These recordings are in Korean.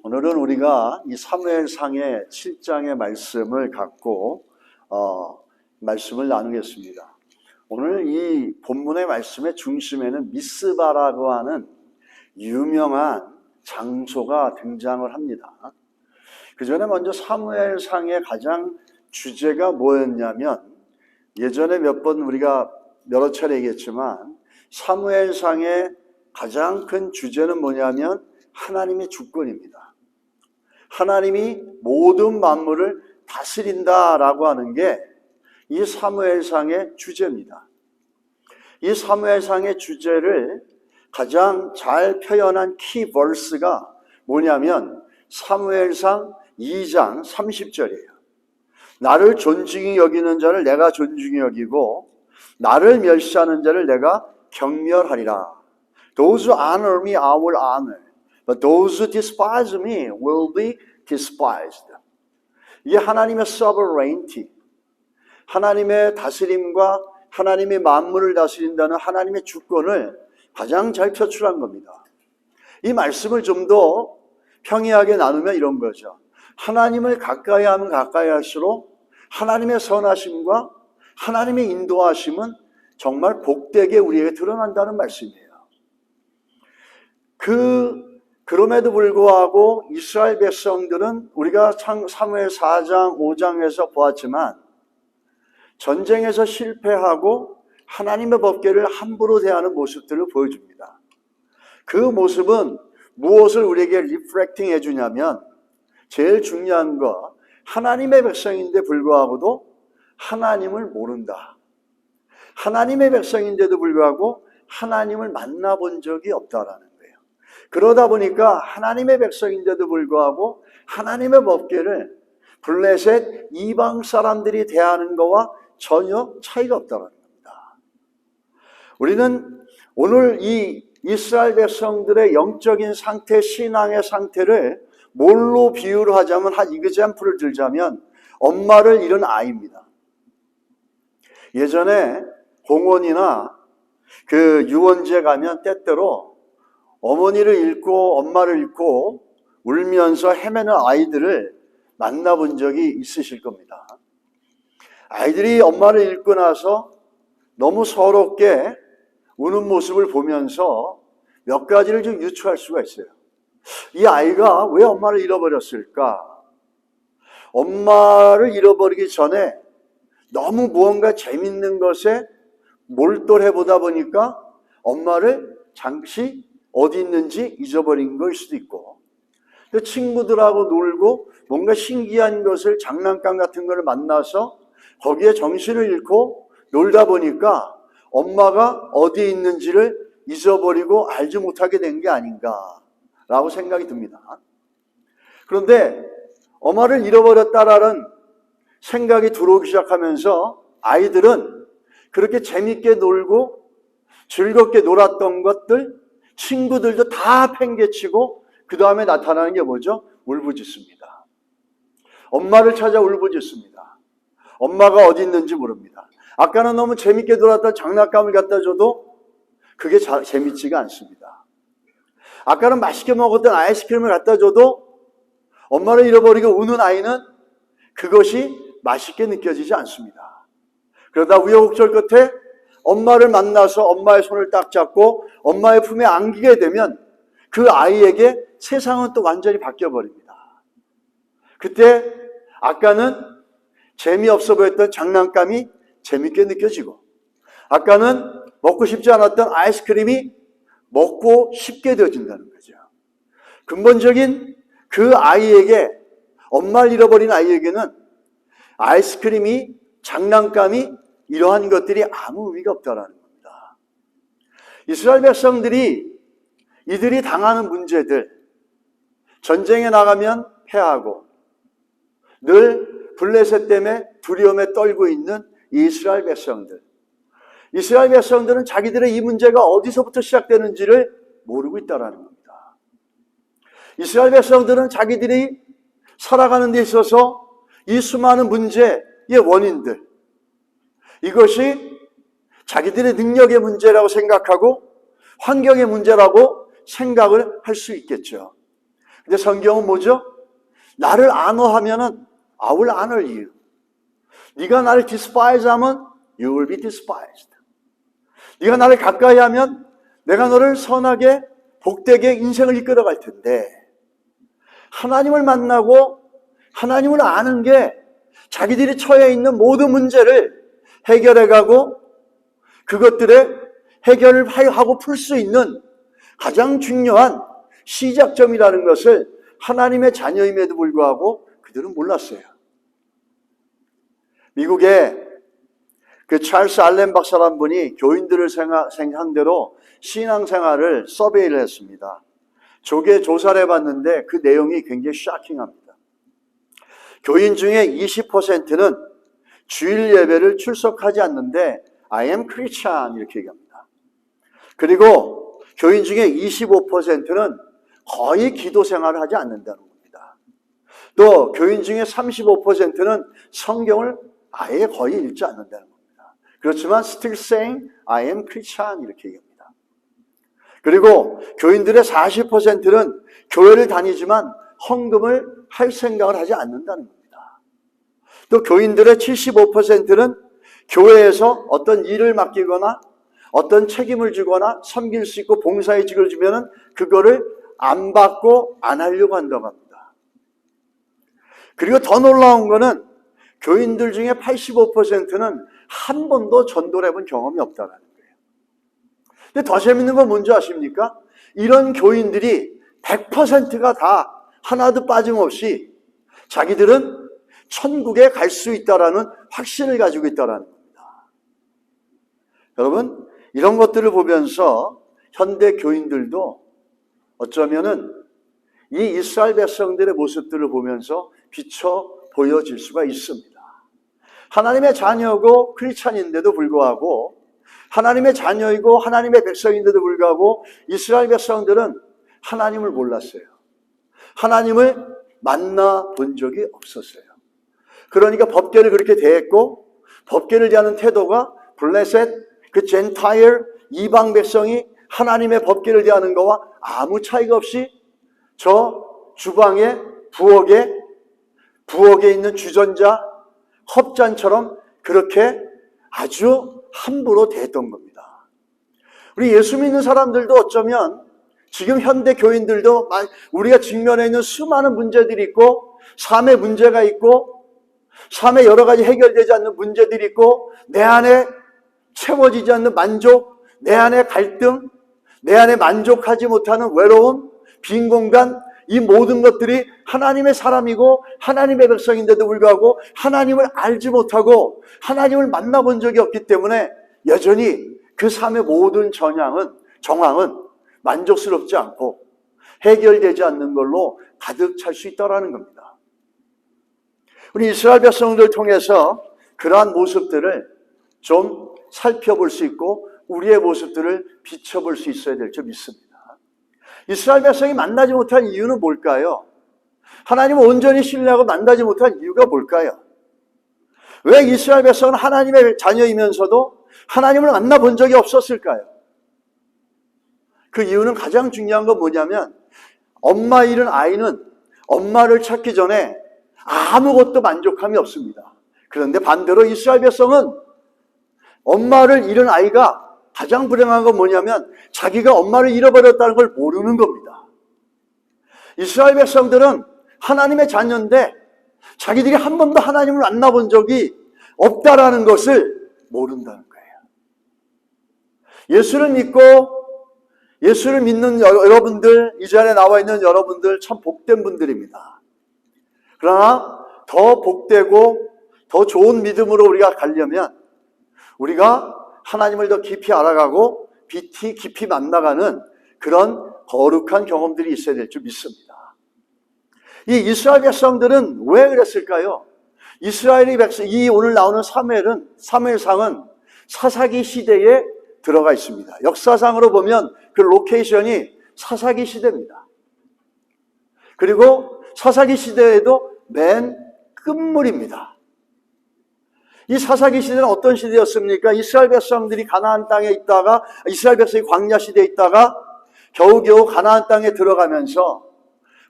오늘은 우리가 이 사무엘상의 7장의 말씀을 갖고 말씀을 나누겠습니다. 오늘 이 본문의 말씀의 중심에는 미스바라고 하는 유명한 장소가 등장을 합니다. 그 전에 먼저 사무엘상의 가장 주제가 뭐였냐면, 예전에 몇 번 우리가 여러 차례 얘기했지만 사무엘상의 가장 큰 주제는 뭐냐면 하나님의 주권입니다. 하나님이 모든 만물을 다스린다라고 하는 게 이 사무엘상의 주제입니다. 이 사무엘상의 주제를 가장 잘 표현한 키버스가 뭐냐면 사무엘상 2장 30절이에요. 나를 존중히 여기는 자를 내가 존중히 여기고 나를 멸시하는 자를 내가 경멸하리라. Those who honor me I will honor, but those who despise me will be despised. 이게 하나님의 sovereignty, 하나님의 다스림과 하나님의 만물을 다스린다는 하나님의 주권을 가장 잘 표출한 겁니다. 이 말씀을 좀 더 평이하게 나누면 이런 거죠. 하나님을 가까이 하면 가까이 할수록 하나님의 선하심과 하나님의 인도하심은 정말 복되게 우리에게 드러난다는 말씀이에요. 그럼에도 불구하고 이스라엘 백성들은 우리가 사무엘 4장, 5장에서 보았지만 전쟁에서 실패하고 하나님의 법궤를 함부로 대하는 모습들을 보여줍니다. 그 모습은 무엇을 우리에게 리프렉팅 해주냐면, 제일 중요한 거, 하나님의 백성인데 불구하고도 하나님을 모른다. 하나님의 백성인데도 불구하고 하나님을 만나본 적이 없다라는 거예요. 그러다 보니까 하나님의 백성인데도 불구하고 하나님의 법궤를 블레셋 이방 사람들이 대하는 거와 전혀 차이가 없다는 겁니다. 우리는 오늘 이 이스라엘 백성들의 영적인 상태, 신앙의 상태를 뭘로 비유를 하자면, 한 이그젬플을 들자면 엄마를 잃은 아이입니다. 예전에 공원이나 그 유원지에 가면 때때로 어머니를 잃고 엄마를 잃고 울면서 헤매는 아이들을 만나본 적이 있으실 겁니다. 아이들이 엄마를 잃고 나서 너무 서럽게 우는 모습을 보면서 몇 가지를 좀 유추할 수가 있어요. 이 아이가 왜 엄마를 잃어버렸을까? 엄마를 잃어버리기 전에 너무 무언가 재밌는 것에 몰두해 보다 보니까 엄마를 잠시 어디 있는지 잊어버린 걸 수도 있고, 친구들하고 놀고 뭔가 신기한 것을, 장난감 같은 걸 만나서 거기에 정신을 잃고 놀다 보니까 엄마가 어디에 있는지를 잊어버리고 알지 못하게 된 게 아닌가라고 생각이 듭니다. 그런데 엄마를 잃어버렸다라는 생각이 들어오기 시작하면서 아이들은 그렇게 재밌게 놀고 즐겁게 놀았던 것들, 친구들도 다 팽개치고 그 다음에 나타나는 게 뭐죠? 울부짖습니다. 엄마를 찾아 울부짖습니다. 엄마가 어디 있는지 모릅니다. 아까는 너무 재밌게 놀았던 장난감을 갖다 줘도 그게 재밌지가 않습니다. 아까는 맛있게 먹었던 아이스크림을 갖다 줘도 엄마를 잃어버리고 우는 아이는 그것이 맛있게 느껴지지 않습니다. 그러다 우여곡절 끝에 엄마를 만나서 엄마의 손을 딱 잡고 엄마의 품에 안기게 되면 그 아이에게 세상은 또 완전히 바뀌어버립니다. 그때 아까는 재미없어 보였던 장난감이 재밌게 느껴지고, 아까는 먹고 싶지 않았던 아이스크림이 먹고 싶게 되어진다는 거죠. 근본적인 그 아이에게, 엄마를 잃어버린 아이에게는 아이스크림이, 장난감이, 이러한 것들이 아무 의미가 없다는 겁니다. 이스라엘 백성들이 이들이 당하는 문제들, 전쟁에 나가면 패하고 늘 블레셋 때문에 두려움에 떨고 있는 이스라엘 백성들. 이스라엘 백성들은 자기들의 이 문제가 어디서부터 시작되는지를 모르고 있다는 겁니다. 이스라엘 백성들은 자기들이 살아가는 데 있어서 이 수많은 문제의 원인들, 이것이 자기들의 능력의 문제라고 생각하고 환경의 문제라고 생각을 할 수 있겠죠. 근데 성경은 뭐죠? 나를 안어하면은 I will honor you. 네가 나를 despise 하면 you will be despised. 네가 나를 가까이 하면 내가 너를 선하게 복되게 인생을 이끌어갈 텐데, 하나님을 만나고 하나님을 아는 게 자기들이 처해 있는 모든 문제를 해결해가고 그것들의 해결을 하고 풀 수 있는 가장 중요한 시작점이라는 것을 하나님의 자녀임에도 불구하고 그들은 몰랐어요. 미국의 그 찰스 알렌 박사라는 분이 교인들을 상대로 신앙생활을 서베이를 했습니다. 조계 조사를 해봤는데 그 내용이 굉장히 쇼킹합니다. 교인 중에 20%는 주일 예배를 출석하지 않는데 I am Christian 이렇게 얘기합니다. 그리고 교인 중에 25%는 거의 기도 생활을 하지 않는다는 겁니다. 또 교인 중에 35%는 성경을 아예 거의 읽지 않는다는 겁니다. 그렇지만 still saying I am Christian 이렇게 얘기합니다. 그리고 교인들의 40%는 교회를 다니지만 헌금을 할 생각을 하지 않는다는 겁니다. 또 교인들의 75%는 교회에서 어떤 일을 맡기거나 어떤 책임을 주거나 섬길 수 있고 봉사의직을 주면은 그거를 안 받고 안 하려고 한다고 합니다. 그리고 더 놀라운 거는 교인들 중에 85%는 한 번도 전도를 해본 경험이 없다는 거예요. 근데 더 재밌는 건 뭔지 아십니까? 이런 교인들이 100%가 다 하나도 빠짐없이 자기들은 천국에 갈 수 있다라는 확신을 가지고 있다는 겁니다. 여러분, 이런 것들을 보면서 현대 교인들도 어쩌면은 이 이스라엘 백성들의 모습들을 보면서 비춰 보여질 수가 있습니다. 하나님의 자녀고 크리스찬인데도 불구하고, 하나님의 자녀이고 하나님의 백성인데도 불구하고 이스라엘 백성들은 하나님을 몰랐어요. 하나님을 만나본 적이 없었어요. 그러니까 법궤를 그렇게 대했고, 법궤를 대하는 태도가 블레셋 그 젠타일 이방 백성이 하나님의 법궤를 대하는 거와 아무 차이가 없이 저 주방에 부엌에 있는 주전자 컵잔처럼 그렇게 아주 함부로 대했던 겁니다. 우리 예수 믿는 사람들도 어쩌면 지금 현대 교인들도 우리가 직면해 있는 수많은 문제들이 있고, 삶의 문제가 있고, 삶에 여러 가지 해결되지 않는 문제들이 있고, 내 안에 채워지지 않는 만족, 내 안에 갈등, 내 안에 만족하지 못하는 외로움, 빈 공간, 이 모든 것들이 하나님의 사람이고 하나님의 백성인데도 불구하고 하나님을 알지 못하고 하나님을 만나본 적이 없기 때문에 여전히 그 삶의 모든 정황은 만족스럽지 않고 해결되지 않는 걸로 가득 찰 수 있다는 겁니다. 우리 이스라엘 백성들을 통해서 그러한 모습들을 좀 살펴볼 수 있고 우리의 모습들을 비춰볼 수 있어야 될 줄 믿습니다. 이스라엘 백성이 만나지 못한 이유는 뭘까요? 하나님을 온전히 신뢰하고 만나지 못한 이유가 뭘까요? 왜 이스라엘 백성은 하나님의 자녀이면서도 하나님을 만나본 적이 없었을까요? 그 이유는 가장 중요한 건 뭐냐면, 엄마 잃은 아이는 엄마를 찾기 전에 아무것도 만족함이 없습니다. 그런데 반대로 이스라엘 백성은 엄마를 잃은 아이가 가장 불행한 건 뭐냐면 자기가 엄마를 잃어버렸다는 걸 모르는 겁니다. 이스라엘 백성들은 하나님의 자녀인데 자기들이 한 번도 하나님을 만나본 적이 없다라는 것을 모른다는 거예요. 예수를 믿는 여러분들, 이 자리에 나와 있는 여러분들 참 복된 분들입니다. 그러나 더 복되고 더 좋은 믿음으로 우리가 가려면 우리가 하나님을 더 깊이 알아가고 깊이 만나가는 그런 거룩한 경험들이 있어야 될 줄 믿습니다. 이 이스라엘 백성들은 왜 그랬을까요? 이스라엘의 백성, 이 오늘 나오는 사무엘상은 사사기 시대에 들어가 있습니다. 역사상으로 보면 그 로케이션이 사사기 시대입니다. 그리고 사사기 시대에도 맨 끝물입니다. 이 사사기 시대는 어떤 시대였습니까? 이스라엘 백성들이 가나안 땅에 있다가, 이스라엘 백성이 광야 시대에 있다가 겨우겨우 가나안 땅에 들어가면서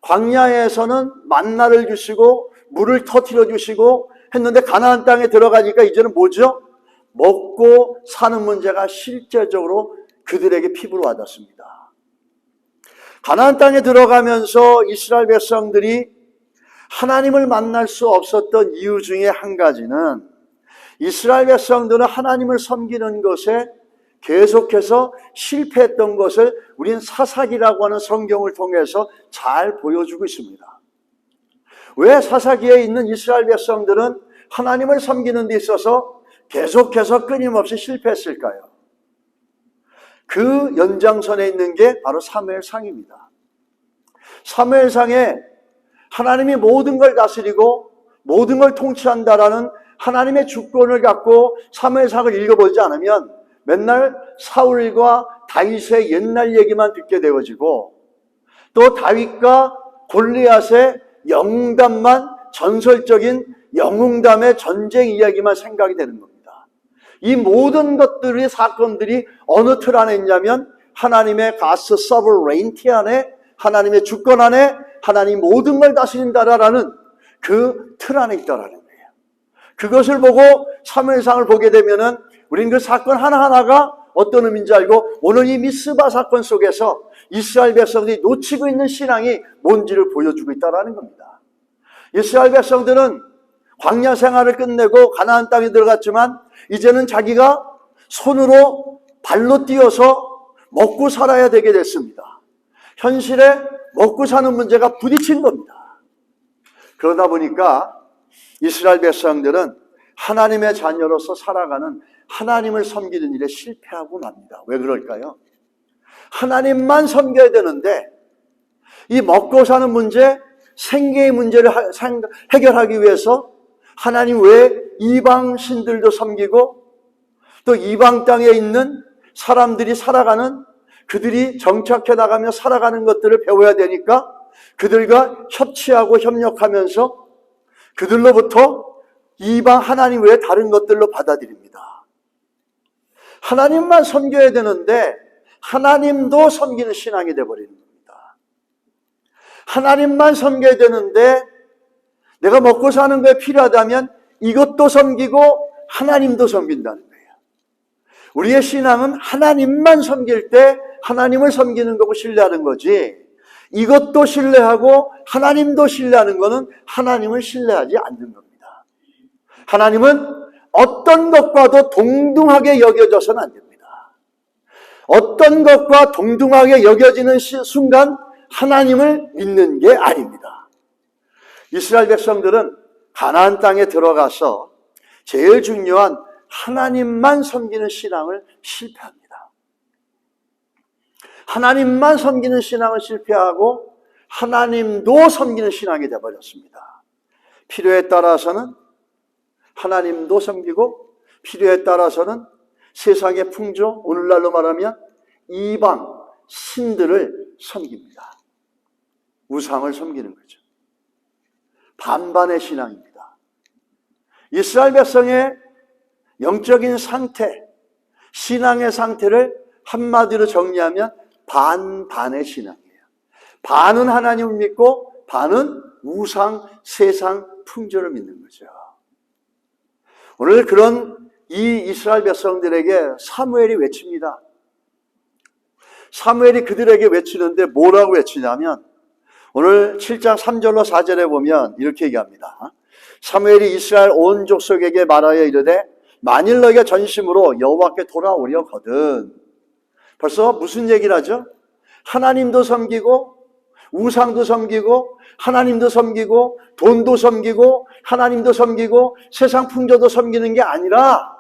광야에서는 만나를 주시고 물을 터뜨려 주시고 했는데 가나안 땅에 들어가니까 이제는 뭐죠? 먹고 사는 문제가 실제적으로 그들에게 피부로 와닿습니다. 가나안 땅에 들어가면서 이스라엘 백성들이 하나님을 만날 수 없었던 이유 중에 한 가지는 이스라엘 백성들은 하나님을 섬기는 것에 계속해서 실패했던 것을 우린 사사기라고 하는 성경을 통해서 잘 보여주고 있습니다. 왜 사사기에 있는 이스라엘 백성들은 하나님을 섬기는 데 있어서 계속해서 끊임없이 실패했을까요? 그 연장선에 있는 게 바로 사무엘상입니다. 사무엘상에 하나님이 모든 걸 다스리고 모든 걸 통치한다라는 하나님의 주권을 갖고 사무엘상을 읽어보지 않으면 맨날 사울과 다윗의 옛날 얘기만 듣게 되어지고 또 다윗과 골리앗의 영웅담만, 전설적인 영웅담의 전쟁 이야기만 생각이 되는 겁니다. 이 모든 것들이, 사건들이 어느 틀 안에 있냐면 하나님의 가스 서브레인티 안에, 하나님의 주권 안에 하나님 모든 걸 다스린다라는 그 틀 안에 있다라는 거예요. 그것을 보고 사무엘상을 보게 되면은 우리는 그 사건 하나하나가 어떤 의미인지 알고 오늘 이 미스바 사건 속에서 이스라엘 백성들이 놓치고 있는 신앙이 뭔지를 보여주고 있다는 겁니다. 이스라엘 백성들은 광야 생활을 끝내고 가나안 땅에 들어갔지만 이제는 자기가 손으로 발로 뛰어서 먹고 살아야 되게 됐습니다. 현실에 먹고 사는 문제가 부딪힌 겁니다. 그러다 보니까 이스라엘 백성들은 하나님의 자녀로서 살아가는 하나님을 섬기는 일에 실패하고 맙니다. 왜 그럴까요? 하나님만 섬겨야 되는데 이 먹고 사는 문제, 생계의 문제를 해결하기 위해서 하나님 외에 이방 신들도 섬기고 또 이방 땅에 있는 사람들이 살아가는, 그들이 정착해 나가며 살아가는 것들을 배워야 되니까 그들과 협치하고 협력하면서 그들로부터 이방 하나님 외에 다른 것들로 받아들입니다. 하나님만 섬겨야 되는데 하나님도 섬기는 신앙이 되어버리는 겁니다. 하나님만 섬겨야 되는데 내가 먹고 사는 거에 필요하다면 이것도 섬기고 하나님도 섬긴다는 거예요. 우리의 신앙은 하나님만 섬길 때 하나님을 섬기는 거고 신뢰하는 거지, 이것도 신뢰하고 하나님도 신뢰하는 것은 하나님을 신뢰하지 않는 겁니다. 하나님은 어떤 것과도 동등하게 여겨져서는 안 됩니다. 어떤 것과 동등하게 여겨지는 순간 하나님을 믿는 게 아닙니다. 이스라엘 백성들은 가나안 땅에 들어가서 제일 중요한 하나님만 섬기는 신앙을 실패합니다. 하나님만 섬기는 신앙을 실패하고 하나님도 섬기는 신앙이 되어버렸습니다. 필요에 따라서는 하나님도 섬기고 필요에 따라서는 세상의 풍조, 오늘날로 말하면 이방 신들을 섬깁니다. 우상을 섬기는 거죠. 반반의 신앙입니다. 이스라엘 백성의 영적인 상태, 신앙의 상태를 한마디로 정리하면 반반의 신앙이에요. 반은 하나님을 믿고 반은 우상, 세상, 풍조를 믿는 거죠. 오늘 그런 이 이스라엘 백성들에게 사무엘이 외칩니다. 사무엘이 그들에게 외치는데 뭐라고 외치냐면 오늘 7장 3절로 4절에 보면 이렇게 얘기합니다. 사무엘이 이스라엘 온 족속에게 말하여 이르되 만일 너희가 전심으로 여호와께 돌아오려거든. 벌써 무슨 얘기를 하죠? 하나님도 섬기고 우상도 섬기고 하나님도 섬기고 돈도 섬기고 하나님도 섬기고 세상 풍조도 섬기는 게 아니라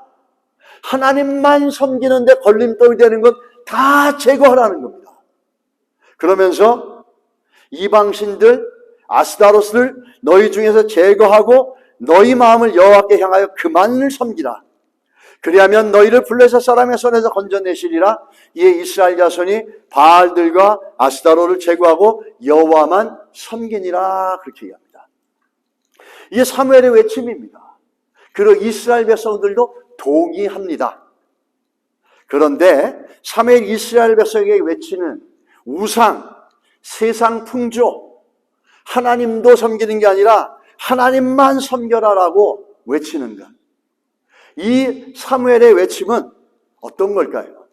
하나님만 섬기는데 걸림돌이 되는 것 다 제거하라는 겁니다. 그러면서 이방신들, 아스타로스를 너희 중에서 제거하고 너희 마음을 여호와께 향하여 그만을 섬기라. 그리하면 너희를 블레셋 사람의 손에서 건져내시리라. 이에 이스라엘 자손이 바알들과 아스타로를 제거하고 여호와만 섬기니라. 그렇게 얘기합니다. 이게 사무엘의 외침입니다. 그리고 이스라엘 백성들도 동의합니다. 그런데 사무엘 이스라엘 백성에게 외치는 우상, 세상 풍조, 하나님도 섬기는 게 아니라 하나님만 섬겨라라고 외치는 것. 이 사무엘의 외침은 어떤 걸까요?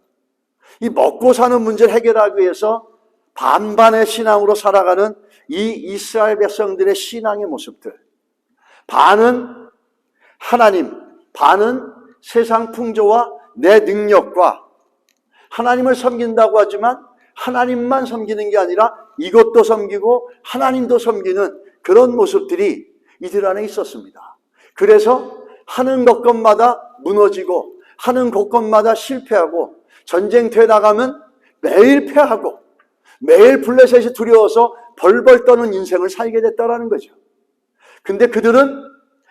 이 먹고 사는 문제를 해결하기 위해서 반반의 신앙으로 살아가는 이 이스라엘 백성들의 신앙의 모습들. 반은 하나님, 반은 세상 풍조와 내 능력과 하나님을 섬긴다고 하지만 하나님만 섬기는 게 아니라 이것도 섬기고 하나님도 섬기는 그런 모습들이 이들 안에 있었습니다. 그래서 하는 것마다 무너지고 하는 것마다 실패하고 전쟁터에 나가면 매일 패하고 매일 블레셋이 두려워서 벌벌 떠는 인생을 살게 됐다는 거죠. 근데 그들은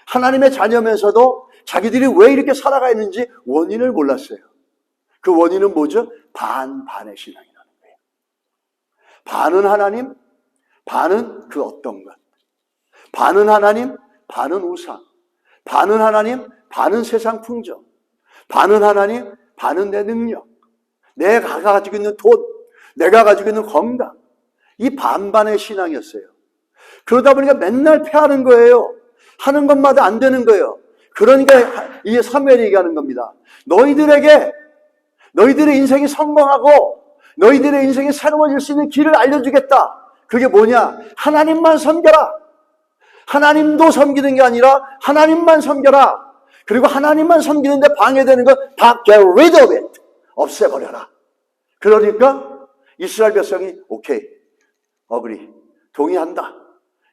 하나님의 자녀면서도 자기들이 왜 이렇게 살아가 있는지 원인을 몰랐어요. 그 원인은 뭐죠? 반반의 신앙이라는 거예요. 반은 하나님, 반은 그 어떤 것. 반은 하나님, 반은 우상. 반은 하나님, 반은 세상 풍조. 반은 하나님, 반은 내 능력. 내가 가지고 있는 돈, 내가 가지고 있는 건강. 이 반반의 신앙이었어요. 그러다 보니까 맨날 패하는 거예요. 하는 것마다 안 되는 거예요. 그러니까 이 사무엘이 얘기하는 겁니다. 너희들의 인생이 성공하고 너희들의 인생이 새로워질 수 있는 길을 알려주겠다. 그게 뭐냐? 하나님만 섬겨라. 하나님도 섬기는 게 아니라 하나님만 섬겨라. 그리고 하나님만 섬기는데 방해되는 거 다 get rid of it. 없애버려라. 그러니까 이스라엘 백성이 오케이, 어그리, 동의한다.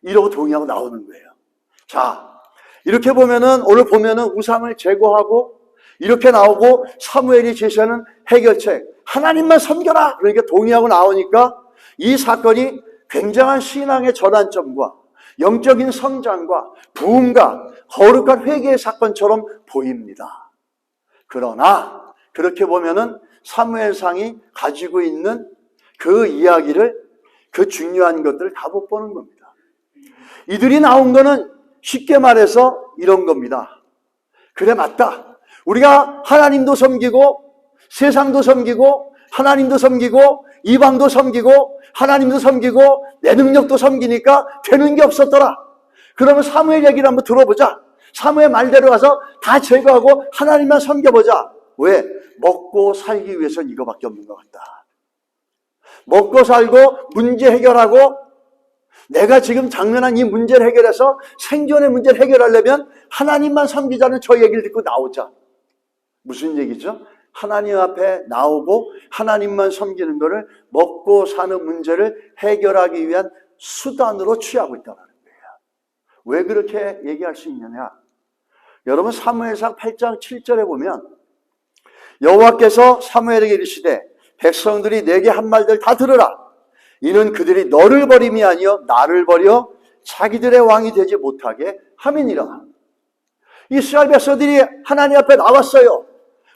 이러고 동의하고 나오는 거예요. 자, 이렇게 보면은 오늘 보면은 우상을 제거하고 이렇게 나오고 사무엘이 제시하는 해결책 하나님만 섬겨라. 그러니까 동의하고 나오니까 이 사건이 굉장한 신앙의 전환점과 영적인 성장과 부흥과 거룩한 회개의 사건처럼 보입니다. 그러나 그렇게 보면은 사무엘상이 가지고 있는 그 이야기를, 그 중요한 것들을 다 못 보는 겁니다. 이들이 나온 거는 쉽게 말해서 이런 겁니다. 그래, 맞다. 우리가 하나님도 섬기고 세상도 섬기고 하나님도 섬기고 이방도 섬기고 하나님도 섬기고 내 능력도 섬기니까 되는 게 없었더라. 그러면 사무엘 얘기를 한번 들어보자. 사무엘 말대로 가서 다 제거하고 하나님만 섬겨보자. 왜? 먹고 살기 위해서는 이거밖에 없는 것 같다. 먹고 살고 문제 해결하고 내가 지금 당면한 이 문제를 해결해서 생존의 문제를 해결하려면 하나님만 섬기자는 저 얘기를 듣고 나오자. 무슨 얘기죠? 하나님 앞에 나오고 하나님만 섬기는 것을 먹고 사는 문제를 해결하기 위한 수단으로 취하고 있다는 거예요. 왜 그렇게 얘기할 수 있느냐? 여러분 사무엘상 8장 7절에 보면 여호와께서 사무엘에게 이르시되 백성들이 내게 한 말들 다 들으라. 이는 그들이 너를 버림이 아니여 나를 버려 자기들의 왕이 되지 못하게 함이니라. 이스라엘 백성들이 하나님 앞에 나왔어요.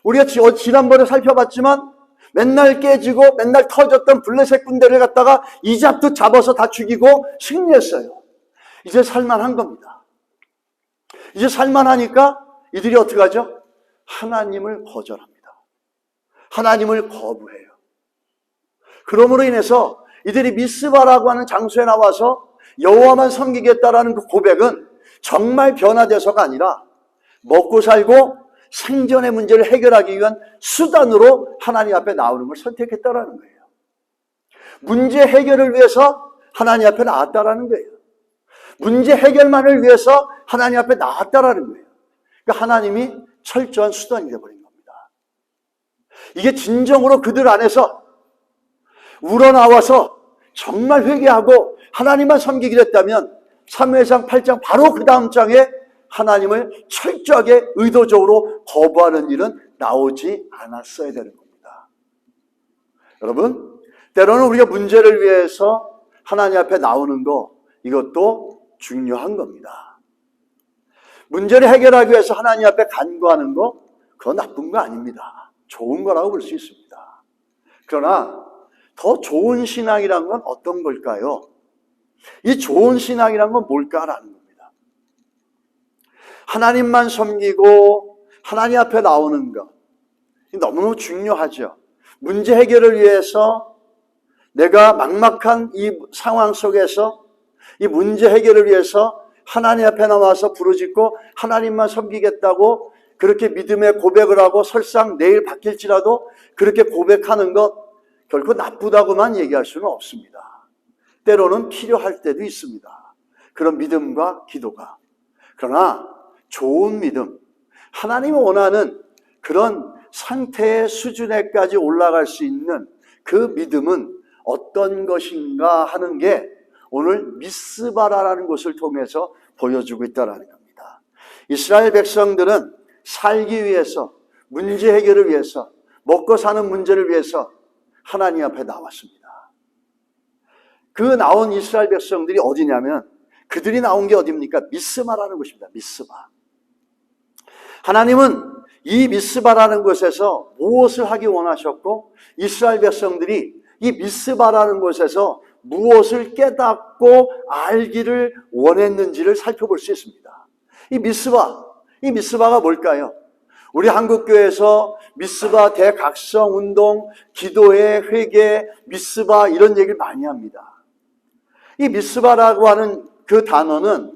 우리가 지난번에 살펴봤지만 맨날 깨지고 맨날 터졌던 블레셋 군대를 갖다가 이잡도 잡아서 다 죽이고 승리했어요. 이제 살만한 겁니다. 이제 살만하니까 이들이 어떻게 하죠? 하나님을 거절합니다. 하나님을 거부해요. 그러므로 인해서 이들이 미스바라고 하는 장소에 나와서 여호와만 섬기겠다라는 그 고백은 정말 변화돼서가 아니라 먹고 살고 생존의 문제를 해결하기 위한 수단으로 하나님 앞에 나오는 걸 선택했다라는 거예요. 문제 해결을 위해서 하나님 앞에 나왔다라는 거예요. 문제 해결만을 위해서 하나님 앞에 나왔다라는 거예요. 그러니까 하나님이 철저한 수단이 되어버린 겁니다. 이게 진정으로 그들 안에서 우러나와서 정말 회개하고 하나님만 섬기기로 했다면 사무엘상 8장 바로 그 다음 장에 하나님을 철저하게 의도적으로 거부하는 일은 나오지 않았어야 되는 겁니다. 여러분, 때로는 우리가 문제를 위해서 하나님 앞에 나오는 거, 이것도 중요한 겁니다. 문제를 해결하기 위해서 하나님 앞에 간구하는 거, 그건 나쁜 거 아닙니다. 좋은 거라고 볼 수 있습니다. 그러나 더 좋은 신앙이란 건 어떤 걸까요? 이 좋은 신앙이란 건 뭘까라는 겁니다. 하나님만 섬기고 하나님 앞에 나오는 것, 너무너무 중요하죠. 문제 해결을 위해서 내가 막막한 이 상황 속에서 이 문제 해결을 위해서 하나님 앞에 나와서 부르짖고 하나님만 섬기겠다고 그렇게 믿음의 고백을 하고 설상 내일 바뀔지라도 그렇게 고백하는 것 결코 나쁘다고만 얘기할 수는 없습니다. 때로는 필요할 때도 있습니다. 그런 믿음과 기도가. 그러나 좋은 믿음, 하나님이 원하는 그런 상태의 수준에까지 올라갈 수 있는 그 믿음은 어떤 것인가 하는 게 오늘 미스바라라는 곳을 통해서 보여주고 있다는 겁니다. 이스라엘 백성들은 살기 위해서, 문제 해결을 위해서, 먹고 사는 문제를 위해서 하나님 앞에 나왔습니다. 그 나온 이스라엘 백성들이 어디냐면 그들이 나온 게 어디입니까? 미스바라는 곳입니다. 미스바. 하나님은 이 미스바라는 곳에서 무엇을 하기 원하셨고 이스라엘 백성들이 이 미스바라는 곳에서 무엇을 깨닫고 알기를 원했는지를 살펴볼 수 있습니다. 이 미스바가 뭘까요? 우리 한국교회에서 미스바 대각성운동, 기도회, 회개, 미스바 이런 얘기를 많이 합니다. 이 미스바라고 하는 그 단어는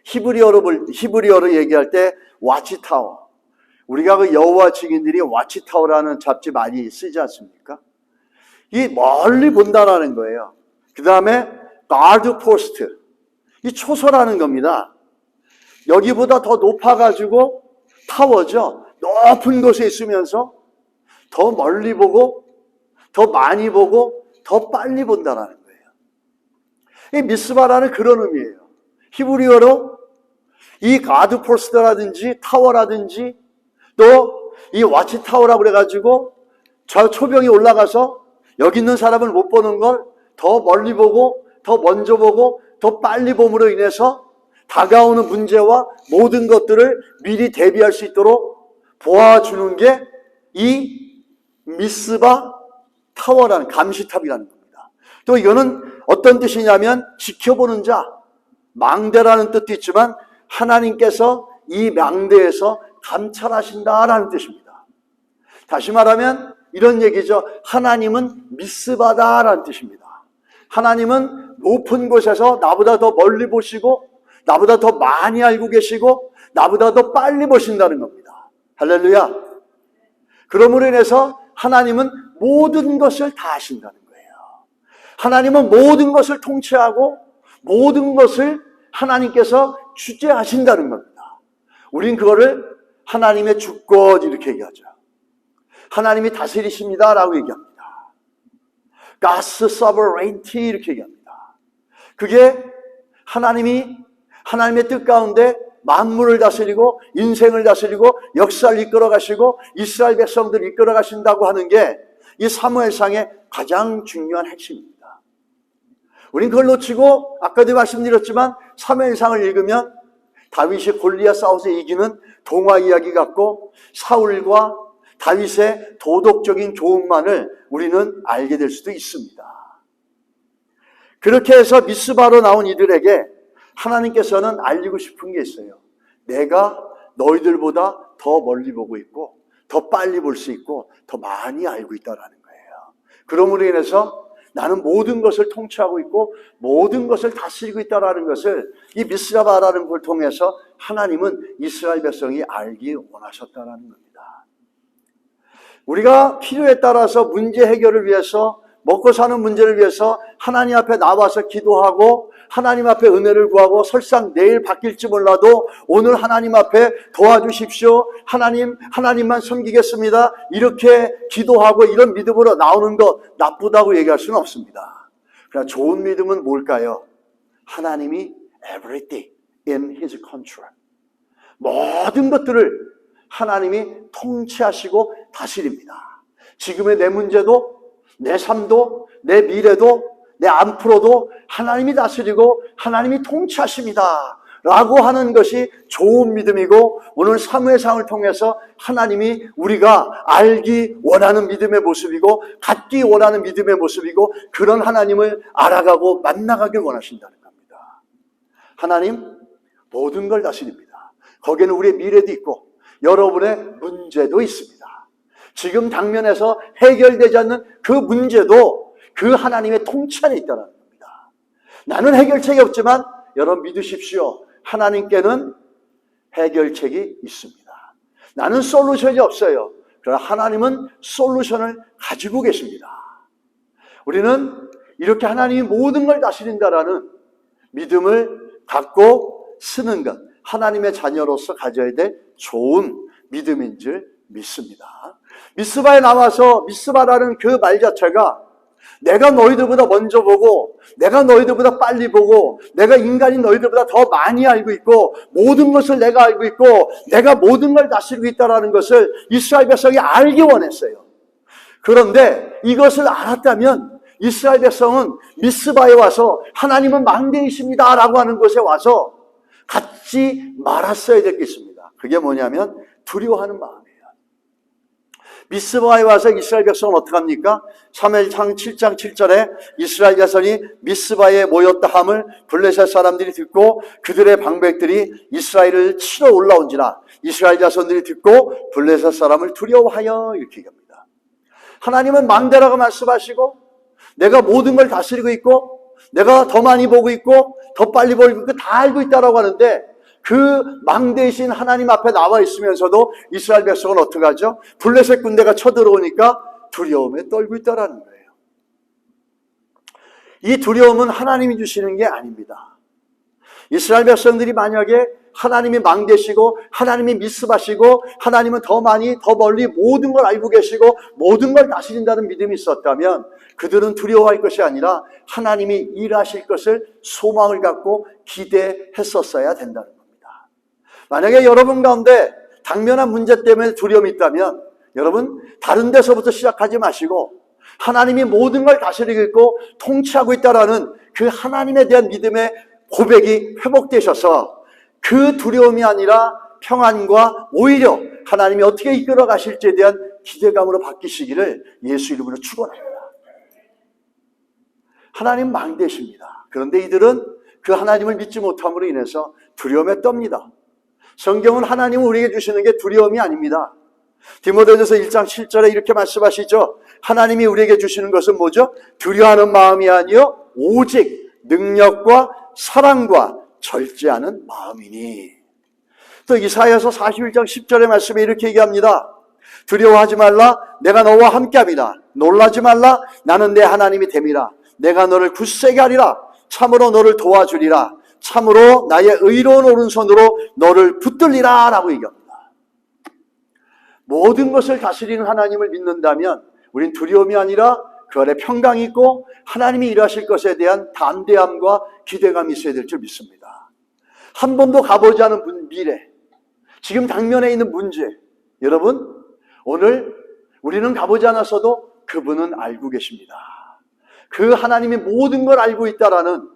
히브리어로 얘기할 때 와치타워. 우리가 그 여호와 증인들이 와치타워라는 잡지 많이 쓰지 않습니까? 이 멀리 본다라는 거예요. 그 다음에 가드 포스트, 이 초소라는 겁니다. 여기보다 더 높아가지고 타워죠. 높은 곳에 있으면서 더 멀리 보고 더 많이 보고 더 빨리 본다라는 거예요. 이 미스바라는 그런 의미예요. 히브리어로 이 가드 포스트라든지 타워라든지 또 이 와치타워라고 그래가지고 저 초병이 올라가서 여기 있는 사람을 못 보는 걸 더 멀리 보고 더 먼저 보고 더 빨리 봄으로 인해서 다가오는 문제와 모든 것들을 미리 대비할 수 있도록 보아주는 게 이 미스바 타워라는 감시탑이라는 겁니다. 또 이거는 어떤 뜻이냐면 지켜보는 자, 망대라는 뜻도 있지만 하나님께서 이 망대에서 감찰하신다라는 뜻입니다. 다시 말하면 이런 얘기죠. 하나님은 미스바다라는 뜻입니다. 하나님은 높은 곳에서 나보다 더 멀리 보시고 나보다 더 많이 알고 계시고 나보다 더 빨리 보신다는 겁니다. 할렐루야. 그러므로 인해서 하나님은 모든 것을 다 아신다는 거예요. 하나님은 모든 것을 통치하고 모든 것을 하나님께서 주재하신다는 겁니다. 우린 그거를 하나님의 주권 이렇게 얘기하죠. 하나님이 다스리십니다라고 얘기합니다. God's sovereignty 이렇게 얘기합니다. 그게 하나님의 뜻 가운데 만물을 다스리고 인생을 다스리고 역사를 이끌어 가시고 이스라엘 백성들을 이끌어 가신다고 하는 게 이 사무엘상의 가장 중요한 핵심입니다. 우린 그걸 놓치고 아까도 말씀드렸지만 사무엘상을 읽으면 다윗이 골리앗 싸워서 이기는 동화 이야기 같고 사울과 다윗의 도덕적인 교훈만을 우리는 알게 될 수도 있습니다. 그렇게 해서 미스바로 나온 이들에게 하나님께서는 알리고 싶은 게 있어요. 내가 너희들보다 더 멀리 보고 있고 더 빨리 볼 수 있고 더 많이 알고 있다는 거예요. 그러므로 인해서 나는 모든 것을 통치하고 있고 모든 것을 다스리고 있다는 것을 이 미스바라는 걸 통해서 하나님은 이스라엘 백성이 알기 원하셨다는 겁니다. 우리가 필요에 따라서 문제 해결을 위해서 먹고 사는 문제를 위해서 하나님 앞에 나와서 기도하고 하나님 앞에 은혜를 구하고 설상 내일 바뀔지 몰라도 오늘 하나님 앞에 도와주십시오. 하나님만 섬기겠습니다. 이렇게 기도하고 이런 믿음으로 나오는 것 나쁘다고 얘기할 수는 없습니다. 그러나 좋은 믿음은 뭘까요? 하나님이 everything in His control. 모든 것들을 하나님이 통치하시고 다스립니다. 지금의 내 문제도 내 삶도 내 미래도 내 앞으로도 하나님이 다스리고 하나님이 통치하십니다 라고 하는 것이 좋은 믿음이고 오늘 사무엘상을 통해서 하나님이 우리가 알기 원하는 믿음의 모습이고 갖기 원하는 믿음의 모습이고 그런 하나님을 알아가고 만나가길 원하신다는 겁니다. 하나님 모든 걸 다스립니다. 거기에는 우리의 미래도 있고 여러분의 문제도 있습니다. 지금 당면에서 해결되지 않는 그 문제도 그 하나님의 통치 안에 있다는 겁니다. 나는 해결책이 없지만 여러분 믿으십시오. 하나님께는 해결책이 있습니다. 나는 솔루션이 없어요. 그러나 하나님은 솔루션을 가지고 계십니다. 우리는 이렇게 하나님이 모든 걸 다스린다라는 믿음을 갖고 쓰는 것, 하나님의 자녀로서 가져야 될 좋은 믿음인 줄 믿습니다. 미스바에 나와서 미스바라는 그 말 자체가 내가 너희들보다 먼저 보고 내가 너희들보다 빨리 보고 내가 인간이 너희들보다 더 많이 알고 있고 모든 것을 내가 알고 있고 내가 모든 걸 다스리고 있다는 것을 이스라엘 백성이 알기 원했어요. 그런데 이것을 알았다면 이스라엘 백성은 미스바에 와서 하나님은 망대이십니다 라고 하는 곳에 와서 갖지 말았어야 됐겠습니다. 그게 뭐냐면 두려워하는 마음이에요. 미스바에 와서 이스라엘 백성은 어떻게 합니까? 사무엘상 7장 7절에 이스라엘 자손이 미스바에 모였다 함을 블레셋 사람들이 듣고 그들의 방백들이 이스라엘을 치러 올라온지라 이스라엘 자손들이 듣고 블레셋 사람을 두려워하여 이렇게 얘기합니다. 하나님은 망대라고 말씀하시고 내가 모든 걸 다스리고 있고 내가 더 많이 보고 있고 더 빨리 보고 있고 다 알고 있다라고 하는데 그 망대이신 하나님 앞에 나와 있으면서도 이스라엘 백성은 어떻게 하죠? 블레셋 군대가 쳐들어오니까 두려움에 떨고 있다라는 거예요. 이 두려움은 하나님이 주시는 게 아닙니다. 이스라엘 백성들이 만약에 하나님이 망대시고 하나님이 미스바시고 하나님은 더 많이 더 멀리 모든 걸 알고 계시고 모든 걸 다스린다는 믿음이 있었다면 그들은 두려워할 것이 아니라 하나님이 일하실 것을 소망을 갖고 기대했었어야 된다는 겁니다. 만약에 여러분 가운데 당면한 문제 때문에 두려움이 있다면 여러분 다른 데서부터 시작하지 마시고 하나님이 모든 걸 다스리고 있고 통치하고 있다라는 그 하나님에 대한 믿음의 고백이 회복되셔서 그 두려움이 아니라 평안과 오히려 하나님이 어떻게 이끌어 가실지에 대한 기대감으로 바뀌시기를 예수 이름으로 축원합니다. 하나님 망대십니다. 그런데 이들은 그 하나님을 믿지 못함으로 인해서 두려움에 떱니다. 성경은 하나님은 우리에게 주시는 게 두려움이 아닙니다. 디모데전서 1장 7절에 이렇게 말씀하시죠. 하나님이 우리에게 주시는 것은 뭐죠? 두려워하는 마음이 아니요 오직 능력과 사랑과 절제하는 마음이니. 또 이사야서 41장 10절의 말씀에 이렇게 얘기합니다. 두려워하지 말라 내가 너와 함께함이라. 놀라지 말라 나는 내 하나님이 됨이라. 내가 너를 굳세게 하리라. 참으로 너를 도와주리라. 참으로 나의 의로운 오른손으로 너를 붙들리라 라고 얘기합니다. 모든 것을 다스리는 하나님을 믿는다면 우린 두려움이 아니라 그 안에 평강이 있고 하나님이 일하실 것에 대한 담대함과 기대감이 있어야 될 줄 믿습니다. 한 번도 가보지 않은 미래, 지금 당면에 있는 문제, 여러분 오늘 우리는 가보지 않았어도 그분은 알고 계십니다. 그 하나님이 모든 걸 알고 있다라는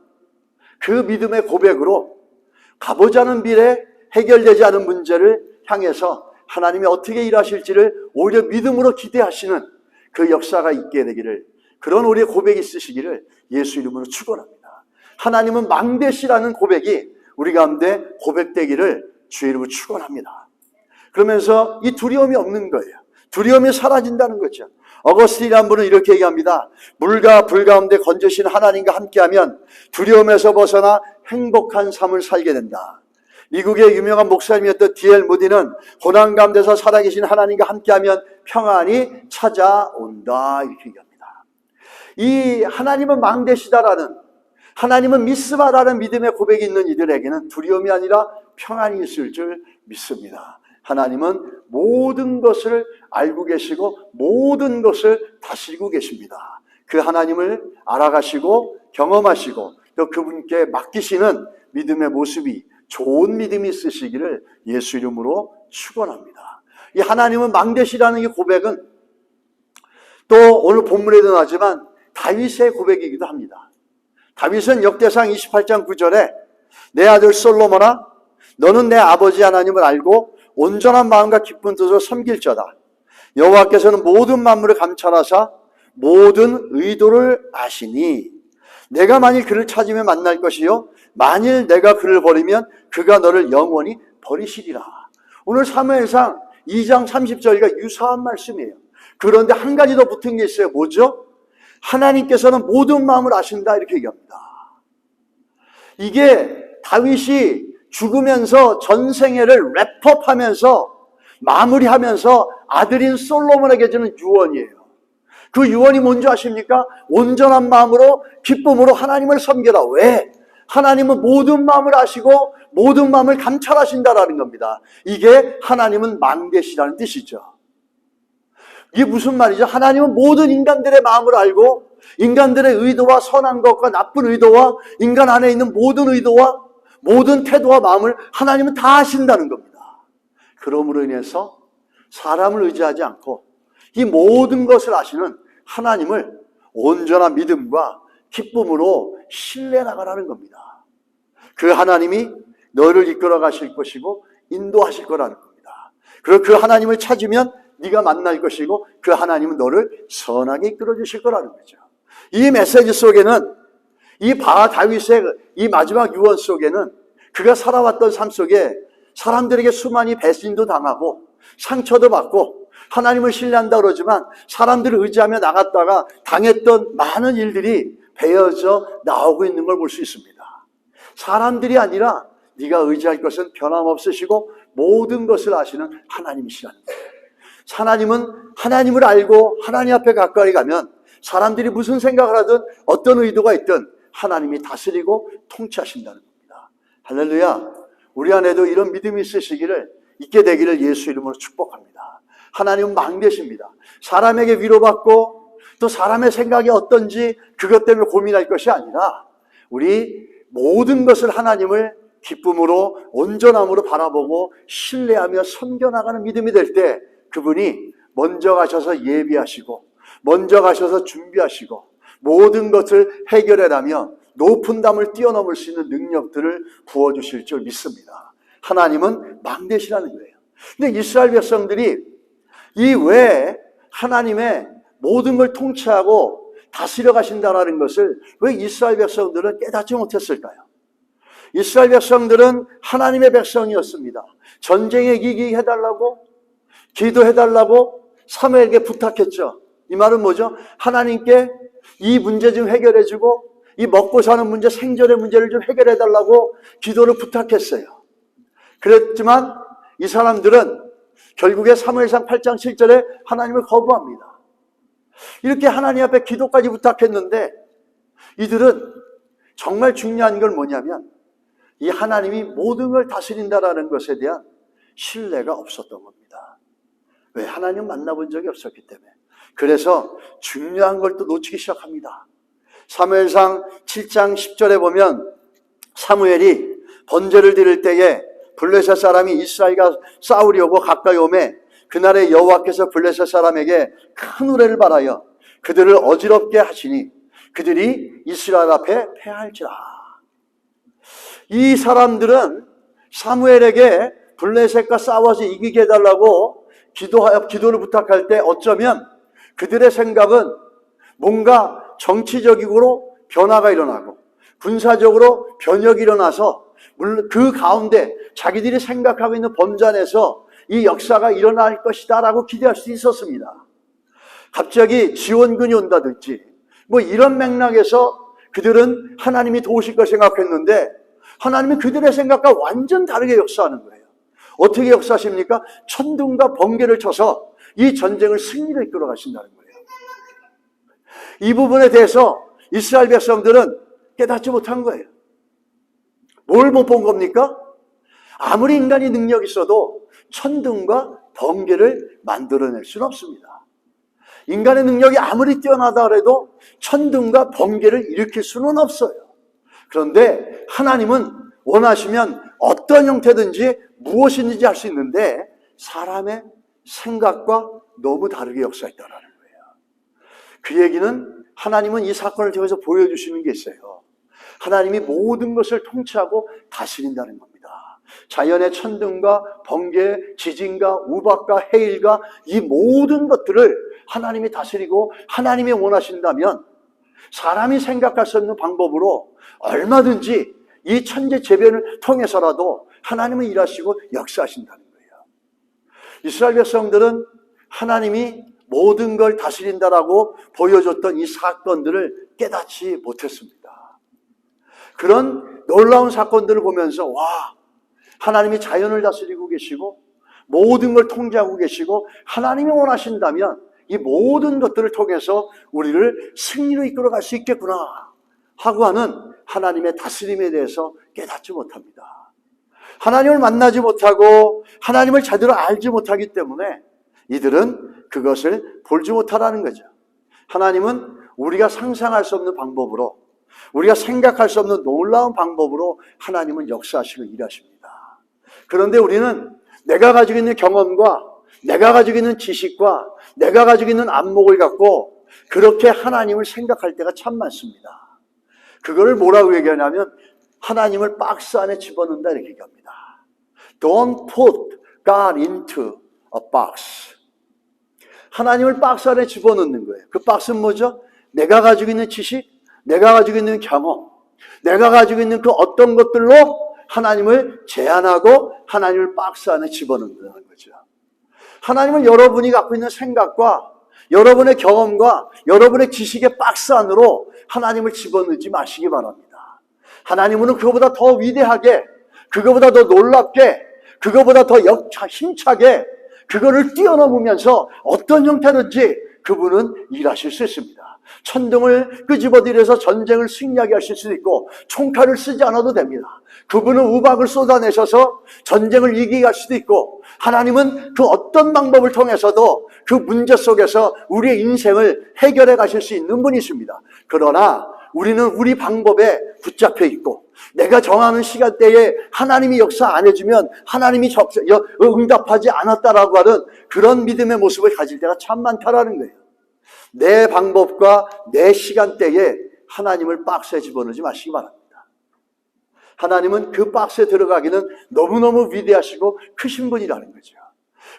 그 믿음의 고백으로 가보지 않은 미래, 해결되지 않은 문제를 향해서 하나님이 어떻게 일하실지를 오히려 믿음으로 기대하시는 그 역사가 있게 되기를, 그런 우리의 고백이 있으시기를 예수 이름으로 축원합니다. 하나님은 망대시라는 고백이 우리 가운데 고백되기를 주의 이름으로 축원합니다. 그러면서 이 두려움이 없는 거예요. 두려움이 사라진다는 거죠. 어거스틴이라는 분은 이렇게 얘기합니다. 물과 불 가운데 건져신 하나님과 함께하면 두려움에서 벗어나 행복한 삶을 살게 된다. 미국의 유명한 목사님이었던 D.L. 무디는 고난 가운데서 살아계신 하나님과 함께하면 평안이 찾아온다 이렇게 얘기합니다. 이 하나님은 망대시다라는, 하나님은 미스바라는 믿음의 고백이 있는 이들에게는 두려움이 아니라 평안이 있을 줄 믿습니다. 하나님은 모든 것을 알고 계시고 모든 것을 다스리고 계십니다. 그 하나님을 알아가시고 경험하시고 또 그분께 맡기시는 믿음의 모습이, 좋은 믿음이 있으시기를 예수 이름으로 축원합니다. 이 하나님은 망대시라는 이 고백은 또 오늘 본문에도 나지만 다윗의 고백이기도 합니다. 다윗은 역대상 28장 9절에 내 아들 솔로몬아 너는 내 아버지 하나님을 알고 온전한 마음과 기쁜 뜻으로 섬길저다. 여호와께서는 모든 만물을 감찰하사 모든 의도를 아시니 내가 만일 그를 찾으면 만날 것이요 만일 내가 그를 버리면 그가 너를 영원히 버리시리라. 오늘 사무엘상 2장 30절과 유사한 말씀이에요. 그런데 한 가지 더 붙은 게 있어요. 뭐죠? 하나님께서는 모든 마음을 아신다 이렇게 얘기합니다. 이게 다윗이 죽으면서 전생애를 랩업하면서 마무리하면서 아들인 솔로몬에게 주는 유언이에요. 그 유언이 뭔지 아십니까? 온전한 마음으로 기쁨으로 하나님을 섬겨라. 왜? 하나님은 모든 마음을 아시고 모든 마음을 감찰하신다라는 겁니다. 이게 하나님은 망대시라는 뜻이죠. 이게 무슨 말이죠? 하나님은 모든 인간들의 마음을 알고 인간들의 의도와 선한 것과 나쁜 의도와 인간 안에 있는 모든 의도와 모든 태도와 마음을 하나님은 다 아신다는 겁니다. 그러므로 인해서 사람을 의지하지 않고 이 모든 것을 아시는 하나님을 온전한 믿음과 기쁨으로 신뢰 나가라는 겁니다. 그 하나님이 너를 이끌어 가실 것이고 인도하실 거라는 겁니다. 그리고 그 하나님을 찾으면 네가 만날 것이고 그 하나님은 너를 선하게 이끌어 주실 거라는 거죠. 이 메시지 속에는 이 다윗의 이 마지막 유언 속에는 그가 살아왔던 삶 속에 사람들에게 수많이 배신도 당하고 상처도 받고 하나님을 신뢰한다 그러지만 사람들을 의지하며 나갔다가 당했던 많은 일들이 베어져 나오고 있는 걸 볼 수 있습니다. 사람들이 아니라 네가 의지할 것은 변함없으시고 모든 것을 아시는 하나님이시라는 거예요. 하나님은 하나님을 알고 하나님 앞에 가까이 가면 사람들이 무슨 생각을 하든 어떤 의도가 있든 하나님이 다스리고 통치하신다는 겁니다. 할렐루야. 우리 안에도 이런 믿음이 있게 되기를 예수 이름으로 축복합니다. 하나님은 망대십니다. 사람에게 위로받고 또 사람의 생각이 어떤지 그것 때문에 고민할 것이 아니라 우리 모든 것을 하나님을 기쁨으로 온전함으로 바라보고 신뢰하며 섬겨나가는 믿음이 될 때 그분이 먼저 가셔서 예비하시고 먼저 가셔서 준비하시고 모든 것을 해결해가며 높은 담을 뛰어넘을 수 있는 능력들을 부어주실 줄 믿습니다. 하나님은 망대시라는 거예요. 근데 이스라엘 백성들이 이 왜 하나님의 모든 걸 통치하고 다스려 가신다라는 것을 왜 이스라엘 백성들은 깨닫지 못했을까요? 이스라엘 백성들은 하나님의 백성이었습니다. 전쟁에 이기게 해달라고 기도해달라고 사무엘에게 부탁했죠. 이 말은 뭐죠? 하나님께 이 문제 좀 해결해주고 이 먹고 사는 문제, 생존의 문제를 좀 해결해달라고 기도를 부탁했어요. 그랬지만 이 사람들은 결국에 사무엘상 8장 7절에 하나님을 거부합니다. 이렇게 하나님 앞에 기도까지 부탁했는데 이들은 정말 중요한 건 뭐냐면 이 하나님이 모든 걸 다스린다라는 것에 대한 신뢰가 없었던 겁니다. 왜? 하나님 만나본 적이 없었기 때문에. 그래서 중요한 걸 또 놓치기 시작합니다. 사무엘상 7장 10절에 보면 사무엘이 번제를 드릴 때에 블레셋 사람이 이스라엘과 싸우려고 가까이 오매 그날에 여호와께서 블레셋 사람에게 큰 우레를 발하여 그들을 어지럽게 하시니 그들이 이스라엘 앞에 패할지라. 이 사람들은 사무엘에게 블레셋과 싸워서 이기게 해달라고 기도를 부탁할 때 어쩌면 그들의 생각은 뭔가 정치적으로 변화가 일어나고 군사적으로 변혁이 일어나서 그 가운데 자기들이 생각하고 있는 범전에서 이 역사가 일어날 것이다 라고 기대할 수 있었습니다. 갑자기 지원군이 온다든지 뭐 이런 맥락에서 그들은 하나님이 도우실 걸 생각했는데 하나님이 그들의 생각과 완전 다르게 역사하는 거예요. 어떻게 역사하십니까? 천둥과 번개를 쳐서 이 전쟁을 승리를 이끌어 가신다는 거예요. 이 부분에 대해서 이스라엘 백성들은 깨닫지 못한 거예요. 뭘 못 본 겁니까? 아무리 인간이 능력이 있어도 천둥과 번개를 만들어낼 수는 없습니다. 인간의 능력이 아무리 뛰어나다 해도 천둥과 번개를 일으킬 수는 없어요. 그런데 하나님은 원하시면 어떤 형태든지 무엇이든지 할 수 있는데 사람의 생각과 너무 다르게 역사했다는 거예요. 그 얘기는 하나님은 이 사건을 통해서 보여주시는 게 있어요. 하나님이 모든 것을 통치하고 다스린다는 겁니다. 자연의 천둥과 번개, 지진과 우박과 해일과 이 모든 것들을 하나님이 다스리고 하나님이 원하신다면 사람이 생각할 수 없는 방법으로 얼마든지 이 천재재변을 통해서라도 하나님은 일하시고 역사하신다는 거예요. 이스라엘 백성들은 하나님이 모든 걸 다스린다라고 보여줬던 이 사건들을 깨닫지 못했습니다. 그런 놀라운 사건들을 보면서 와, 하나님이 자연을 다스리고 계시고 모든 걸 통제하고 계시고 하나님이 원하신다면 이 모든 것들을 통해서 우리를 승리로 이끌어갈 수 있겠구나 하고 하는 하나님의 다스림에 대해서 깨닫지 못합니다. 하나님을 만나지 못하고 하나님을 제대로 알지 못하기 때문에 이들은 그것을 볼지 못하라는 거죠. 하나님은 우리가 상상할 수 없는 방법으로, 우리가 생각할 수 없는 놀라운 방법으로 하나님은 역사하시고 일하십니다. 그런데 우리는 내가 가지고 있는 경험과 내가 가지고 있는 지식과 내가 가지고 있는 안목을 갖고 그렇게 하나님을 생각할 때가 참 많습니다. 그거를 뭐라고 얘기하냐면 하나님을 박스 안에 집어넣는다 이렇게 얘기합니다. Don't put God into a box. 하나님을 박스 안에 집어넣는 거예요. 그 박스는 뭐죠? 내가 가지고 있는 지식, 내가 가지고 있는 경험, 내가 가지고 있는 그 어떤 것들로 하나님을 제한하고 하나님을 박스 안에 집어넣는다는 거죠. 하나님은 여러분이 갖고 있는 생각과 여러분의 경험과 여러분의 지식의 박스 안으로 하나님을 집어넣지 마시기 바랍니다. 하나님은 그거보다 더 위대하게, 그거보다 더 놀랍게, 그거보다 더 힘차게 그거를 뛰어넘으면서 어떤 형태든지 그분은 일하실 수 있습니다. 천둥을 끄집어들여서 전쟁을 승리하게 하실 수도 있고 총칼을 쓰지 않아도 됩니다. 그분은 우박을 쏟아내셔서 전쟁을 이기게 할 수도 있고 하나님은 그 어떤 방법을 통해서도 그 문제 속에서 우리의 인생을 해결해 가실 수 있는 분이십니다. 그러나 우리는 우리 방법에 붙잡혀 있고 내가 정하는 시간대에 하나님이 역사 안 해주면 하나님이 응답하지 않았다라고 하는 그런 믿음의 모습을 가질 때가 참 많다라는 거예요. 내 방법과 내 시간대에 하나님을 박스에 집어넣지 마시기 바랍니다. 하나님은 그 박스에 들어가기는 너무너무 위대하시고 크신 분이라는 거죠.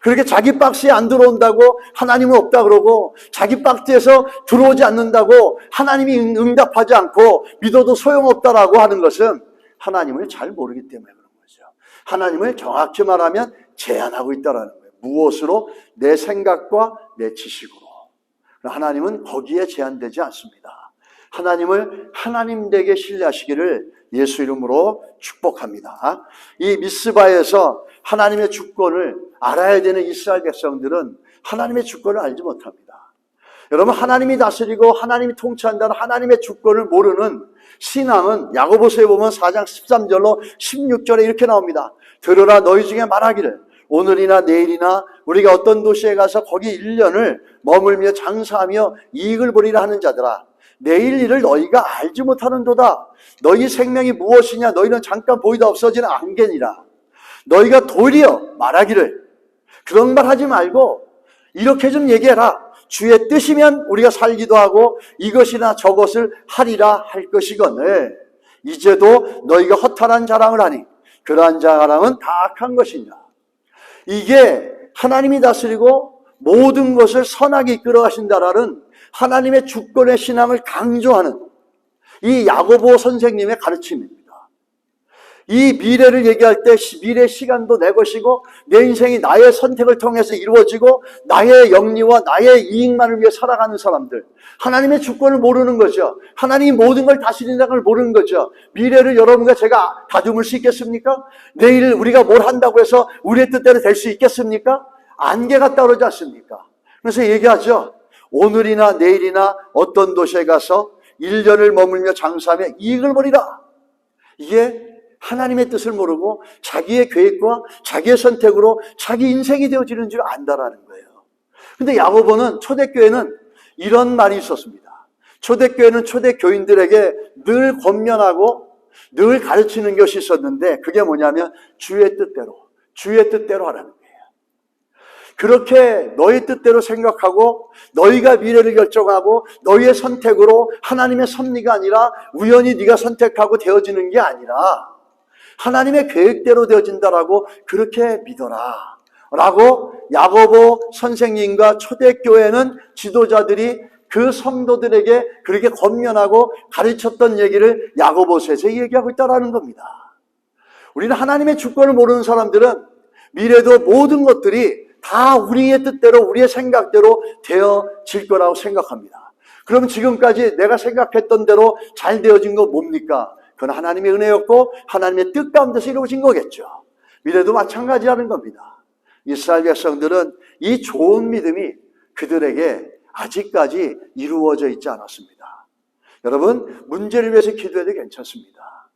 그렇게 자기 박스에 안 들어온다고 하나님은 없다 그러고 자기 박스에서 들어오지 않는다고 하나님이 응답하지 않고 믿어도 소용없다라고 하는 것은 하나님을 잘 모르기 때문에 그런 거죠. 하나님을 정확히 말하면 제한하고 있다는 거예요. 무엇으로? 내 생각과 내 지식으로. 하나님은 거기에 제한되지 않습니다. 하나님을 하나님 되게 신뢰하시기를 예수 이름으로 축복합니다. 이 미스바에서 하나님의 주권을 알아야 되는 이스라엘 백성들은 하나님의 주권을 알지 못합니다. 여러분, 하나님이 다스리고 하나님이 통치한다는 하나님의 주권을 모르는 신앙은 야고보서에 보면 4장 13절로 16절에 이렇게 나옵니다. 들으라, 너희 중에 말하기를 오늘이나 내일이나 우리가 어떤 도시에 가서 거기 1년을 머물며 장사하며 이익을 보리라 하는 자들아, 내일 일을 너희가 알지 못하는도다. 너희 생명이 무엇이냐? 너희는 잠깐 보이다 없어지는 안개니라. 너희가 도리어 말하기를, 그런 말 하지 말고 이렇게 좀 얘기해라. 주의 뜻이면 우리가 살기도 하고 이것이나 저것을 하리라 할 것이거늘 이제도 너희가 허탄한 자랑을 하니 그러한 자랑은 다 악한 것이냐. 이게 하나님이 다스리고 모든 것을 선하게 이끌어 가신다라는 하나님의 주권의 신앙을 강조하는 이 야고보 선생님의 가르침입니다. 이 미래를 얘기할 때 미래 시간도 내 것이고 내 인생이 나의 선택을 통해서 이루어지고 나의 영리와 나의 이익만을 위해 살아가는 사람들, 하나님의 주권을 모르는 거죠. 하나님이 모든 걸 다스린다는 걸 모르는 거죠. 미래를 여러분과 제가 다듬을 수 있겠습니까? 내일 우리가 뭘 한다고 해서 우리의 뜻대로 될 수 있겠습니까? 안개가 따르지 않습니까? 그래서 얘기하죠. 오늘이나 내일이나 어떤 도시에 가서 1년을 머물며 장사하며 이익을 보리라. 이게 하나님의 뜻을 모르고 자기의 계획과 자기의 선택으로 자기 인생이 되어지는 줄 안다라는 거예요. 근데 야고보는 초대교회는 이런 말이 있었습니다. 초대교회는 초대교인들에게 늘 권면하고 늘 가르치는 것이 있었는데 그게 뭐냐면 주의 뜻대로 하라는 거예요. 그렇게 너희 뜻대로 생각하고 너희가 미래를 결정하고 너희의 선택으로 하나님의 섭리가 아니라 우연히 네가 선택하고 되어지는 게 아니라 하나님의 계획대로 되어진다라고 그렇게 믿어라 라고 야고보 선생님과 초대교회는 지도자들이 그 성도들에게 그렇게 권면하고 가르쳤던 얘기를 야고보서에서 얘기하고 있다는 겁니다. 우리는 하나님의 주권을 모르는 사람들은 미래도 모든 것들이 다 우리의 뜻대로 우리의 생각대로 되어질 거라고 생각합니다. 그럼 지금까지 내가 생각했던 대로 잘 되어진 거 뭡니까? 그건 하나님의 은혜였고 하나님의 뜻 가운데서 이루어진 거겠죠. 미래도 마찬가지라는 겁니다. 이스라엘 백성들은 이 좋은 믿음이 그들에게 아직까지 이루어져 있지 않았습니다. 여러분, 문제를 위해서 기도해도 괜찮습니다.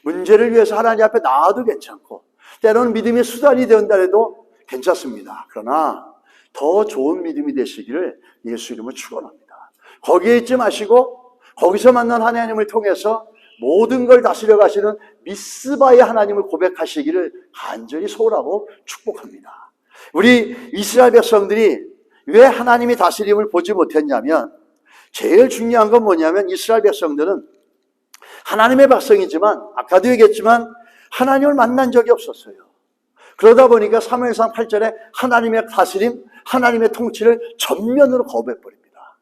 문제를 위해서 하나님 앞에 나와도 괜찮고 때로는 믿음의 수단이 되었다 해도 괜찮습니다. 그러나 더 좋은 믿음이 되시기를 예수 이름으로 축원합니다. 거기에 있지 마시고 거기서 만난 하나님을 통해서 모든 걸 다스려 가시는 미스바의 하나님을 고백하시기를 간절히 소원하고 축복합니다. 우리 이스라엘 백성들이 왜 하나님의 다스림을 보지 못했냐면 제일 중요한 건 뭐냐면 이스라엘 백성들은 하나님의 백성이지만 아까도 얘기했지만 하나님을 만난 적이 없었어요. 그러다 보니까 사무엘상 8절에 하나님의 다스림, 하나님의 통치를 전면으로 거부해버립니다.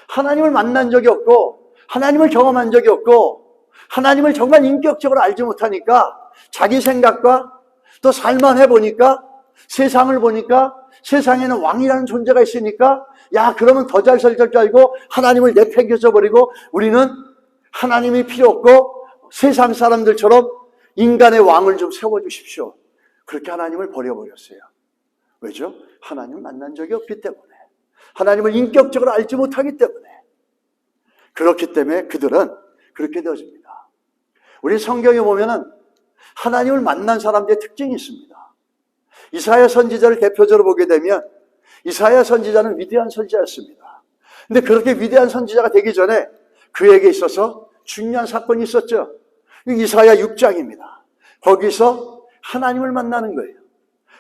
하나님을 만난 적이 없고 하나님을 경험한 적이 없고 하나님을 정말 인격적으로 알지 못하니까 자기 생각과 또 살만 해보니까 세상을 보니까 세상에는 왕이라는 존재가 있으니까 야 그러면 더 잘 살 줄 알고 하나님을 내팽개쳐 버리고 우리는 하나님이 필요 없고 세상 사람들처럼 인간의 왕을 좀 세워주십시오. 그렇게 하나님을 버려버렸어요. 왜죠? 하나님을 만난 적이 없기 때문에, 하나님을 인격적으로 알지 못하기 때문에. 그렇기 때문에 그들은 그렇게 되어집니다. 우리 성경에 보면은 하나님을 만난 사람들의 특징이 있습니다. 이사야 선지자를 대표적으로 보게 되면 이사야 선지자는 위대한 선지자였습니다. 근데 그렇게 위대한 선지자가 되기 전에 그에게 있어서 중요한 사건이 있었죠. 이사야 6장입니다. 거기서 하나님을 만나는 거예요.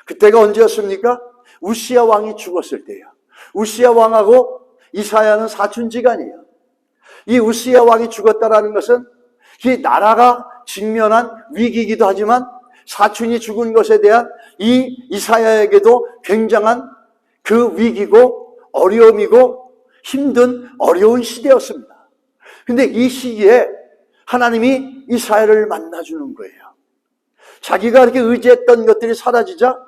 그때가 언제였습니까? 우시야 왕이 죽었을 때예요. 우시야 왕하고 이사야는 사촌지간이에요. 이 우시야 왕이 죽었다라는 것은 이 나라가 직면한 위기이기도 하지만 사촌이 죽은 것에 대한 이 이사야에게도 굉장한 그 위기고 어려움이고 힘든 어려운 시대였습니다. 근데 이 시기에 하나님이 이사야를 만나주는 거예요. 자기가 이렇게 의지했던 것들이 사라지자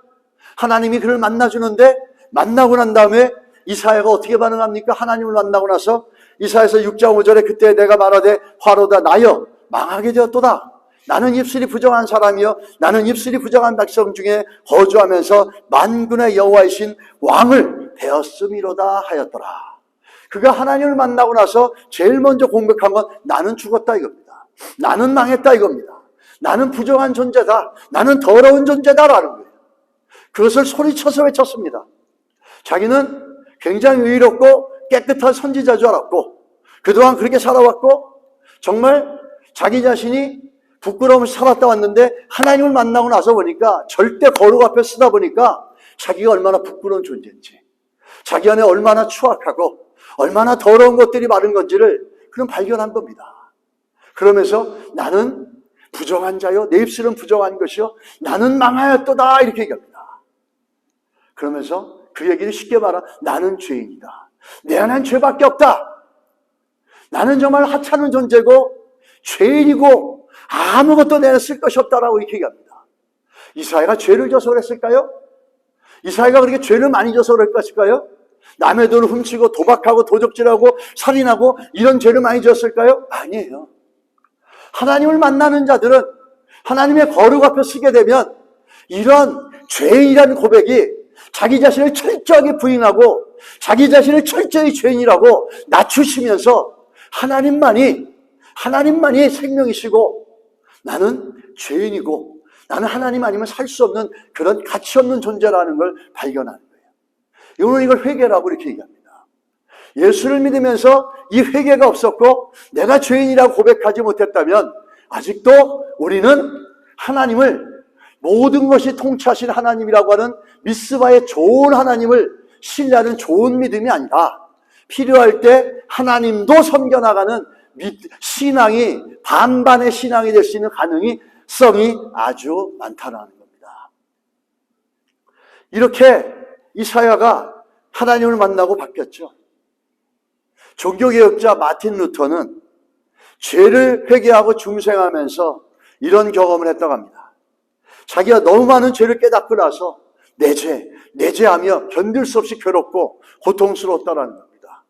하나님이 그를 만나주는데 만나고 난 다음에 이사야가 어떻게 반응합니까? 하나님을 만나고 나서 이사야서 6장 5절에 그때 내가 말하되 화로다 나여 망하게 되었도다. 나는 입술이 부정한 사람이여 나는 입술이 부정한 백성 중에 거주하면서 만군의 여호와이신 왕을 되었음이로다 하였더라. 그가 하나님을 만나고 나서 제일 먼저 공백한 건 나는 죽었다 이겁니다. 나는 망했다 이겁니다. 나는 부정한 존재다. 나는 더러운 존재다라는 거예요. 그것을 소리쳐서 외쳤습니다. 자기는 굉장히 의롭고 깨끗한 선지자인 줄 알았고 그동안 그렇게 살아왔고 정말 자기 자신이 부끄러움을 살았다 왔는데 하나님을 만나고 나서 보니까 절대 거룩 앞에 서다 보니까 자기가 얼마나 부끄러운 존재인지 자기 안에 얼마나 추악하고 얼마나 더러운 것들이 많은 건지를 그는 발견한 겁니다. 그러면서 나는 부정한 자요 내 입술은 부정한 것이요 나는 망하였도다 이렇게 얘기합니다. 그러면서 그 얘기를 쉽게 말하 나는 죄인이다. 내 안엔 죄밖에 없다. 나는 정말 하찮은 존재고 죄인이고 아무것도 내가 쓸 것이 없다라고 이렇게 얘기합니다. 이사야가 죄를 져서 그랬을까요? 이사야가 그렇게 죄를 많이 져서 그럴 것일까요? 남의 돈을 훔치고 도박하고 도적질하고 살인하고 이런 죄를 많이 졌을까요? 아니에요. 하나님을 만나는 자들은 하나님의 거룩 앞에 서게 되면 이런 죄인이라는 고백이 자기 자신을 철저하게 부인하고 자기 자신을 철저히 죄인이라고 낮추시면서 하나님만이 생명이시고 나는 죄인이고 나는 하나님 아니면 살 수 없는 그런 가치 없는 존재라는 걸 발견하는 거예요. 오늘 이걸 회개라고 이렇게 얘기합니다. 예수를 믿으면서 이 회개가 없었고 내가 죄인이라고 고백하지 못했다면 아직도 우리는 하나님을 모든 것이 통치하신 하나님이라고 하는 미스바의 좋은 하나님을 신뢰하는 좋은 믿음이 아니라 필요할 때 하나님도 섬겨나가는 신앙이 반반의 신앙이 될 수 있는 가능성이 아주 많다는 겁니다. 이렇게 이사야가 하나님을 만나고 바뀌었죠. 종교개혁자 마틴 루터는 죄를 회개하고 중생하면서 이런 경험을 했다고 합니다. 자기가 너무 많은 죄를 깨닫고 나서 내 죄하며 견딜 수 없이 괴롭고 고통스러웠다는 겁니다.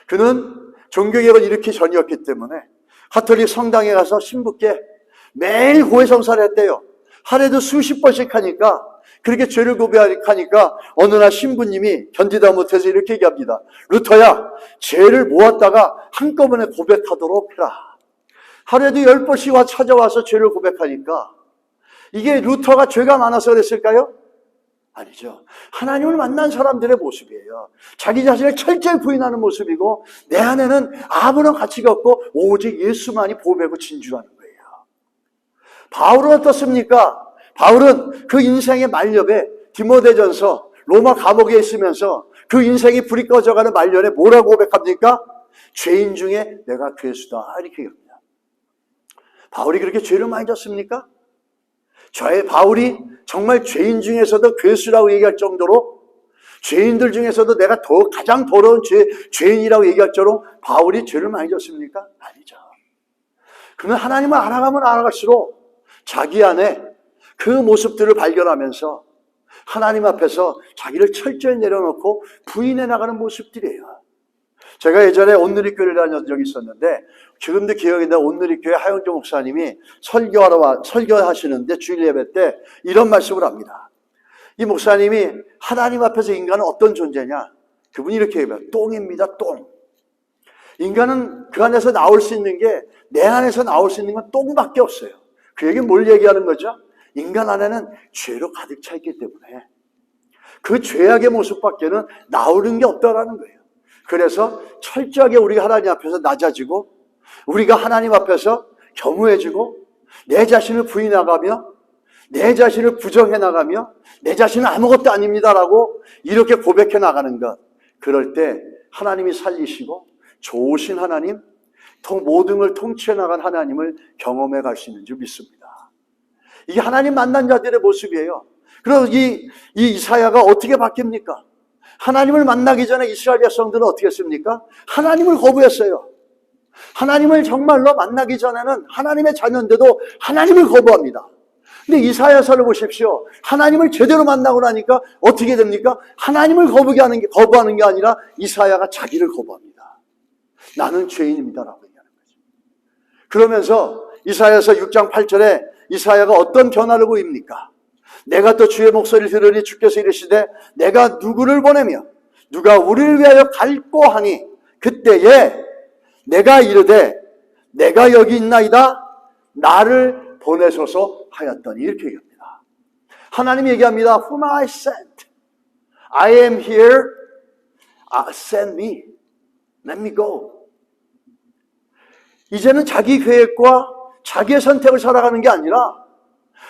그는 종교개혁을 일으키기 전이었기 때문에 가톨릭 성당에 가서 신부께 매일 고해성사를 했대요. 하루에도 수십 번씩 하니까, 그렇게 죄를 고백하니까 어느 날 신부님이 견디다 못해서 이렇게 얘기합니다. 루터야, 죄를 모았다가 한꺼번에 고백하도록 해라. 하루에도 10번씩 찾아와서 죄를 고백하니까, 이게 루터가 죄가 많아서 그랬을까요? 아니죠. 하나님을 만난 사람들의 모습이에요. 자기 자신을 철저히 부인하는 모습이고, 내 안에는 아무런 가치가 없고 오직 예수만이 보배고 진주라는 거예요. 바울은 어떻습니까? 바울은 그 인생의 말년에 디모데전서 로마 감옥에 있으면서 그 인생이 불이 꺼져가는 말년에 뭐라고 고백합니까? 죄인 중에 내가 괴수다, 이렇게 얘기합니다. 바울이 그렇게 죄를 많이 졌습니까? 바울이 정말 죄인 중에서도 괴수라고 얘기할 정도로, 죄인들 중에서도 내가 가장 더러운 죄인이라고 얘기할 정도로 바울이 죄를 많이 졌습니까? 아니죠. 그는 하나님을 알아가면 알아갈수록 자기 안에 그 모습들을 발견하면서 하나님 앞에서 자기를 철저히 내려놓고 부인해 나가는 모습들이에요. 제가 예전에 온누리교회를 다녔던 적이 있었는데, 지금도 기억이 나. 온누리교회 하영조 목사님이 설교하시는데 주일 예배 때 이런 말씀을 합니다. 이 목사님이 하나님 앞에서 인간은 어떤 존재냐? 그분이 이렇게 얘기해요. 똥입니다, 똥. 인간은 그 안에서 나올 수 있는 게, 내 안에서 나올 수 있는 건 똥밖에 없어요. 그 얘기는 뭘 얘기하는 거죠? 인간 안에는 죄로 가득 차 있기 때문에 그 죄악의 모습밖에는 나오는 게 없다라는 거예요. 그래서 철저하게 우리가 하나님 앞에서 낮아지고, 우리가 하나님 앞에서 겸허해지고, 내 자신을 부인해 나가며, 내 자신을 부정해 나가며, 내 자신은 아무것도 아닙니다라고 이렇게 고백해 나가는 것, 그럴 때 하나님이 살리시고 좋으신 하나님, 모든 걸 통치해 나간 하나님을 경험해 갈 수 있는 줄 믿습니다. 이게 하나님 만난 자들의 모습이에요. 그럼 이 이사야가 어떻게 바뀝니까? 하나님을 만나기 전에 이스라엘 백성들은 어떻게 했습니까? 하나님을 거부했어요. 하나님을 정말로 만나기 전에는 하나님의 자녀인데도 하나님을 거부합니다. 근데 이사야서를 보십시오. 하나님을 제대로 만나고 나니까 어떻게 됩니까? 하나님을 거부하는 게 아니라 이사야가 자기를 거부합니다. 나는 죄인입니다라고 얘기하는 거죠. 그러면서 이사야서 6장 8절에 이사야가 어떤 변화를 보입니까? 내가 또 주의 목소리를 들으니 주께서 이르시되 내가 누구를 보내며 누가 우리를 위하여 갈고 하니 그때에 내가 이르되 내가 여기 있나이다 나를 보내소서 하였더니, 이렇게 얘기합니다. 하나님이 얘기합니다. Whom I sent. I am here. Send me. Let me go. 이제는 자기 계획과 자기의 선택을 살아가는 게 아니라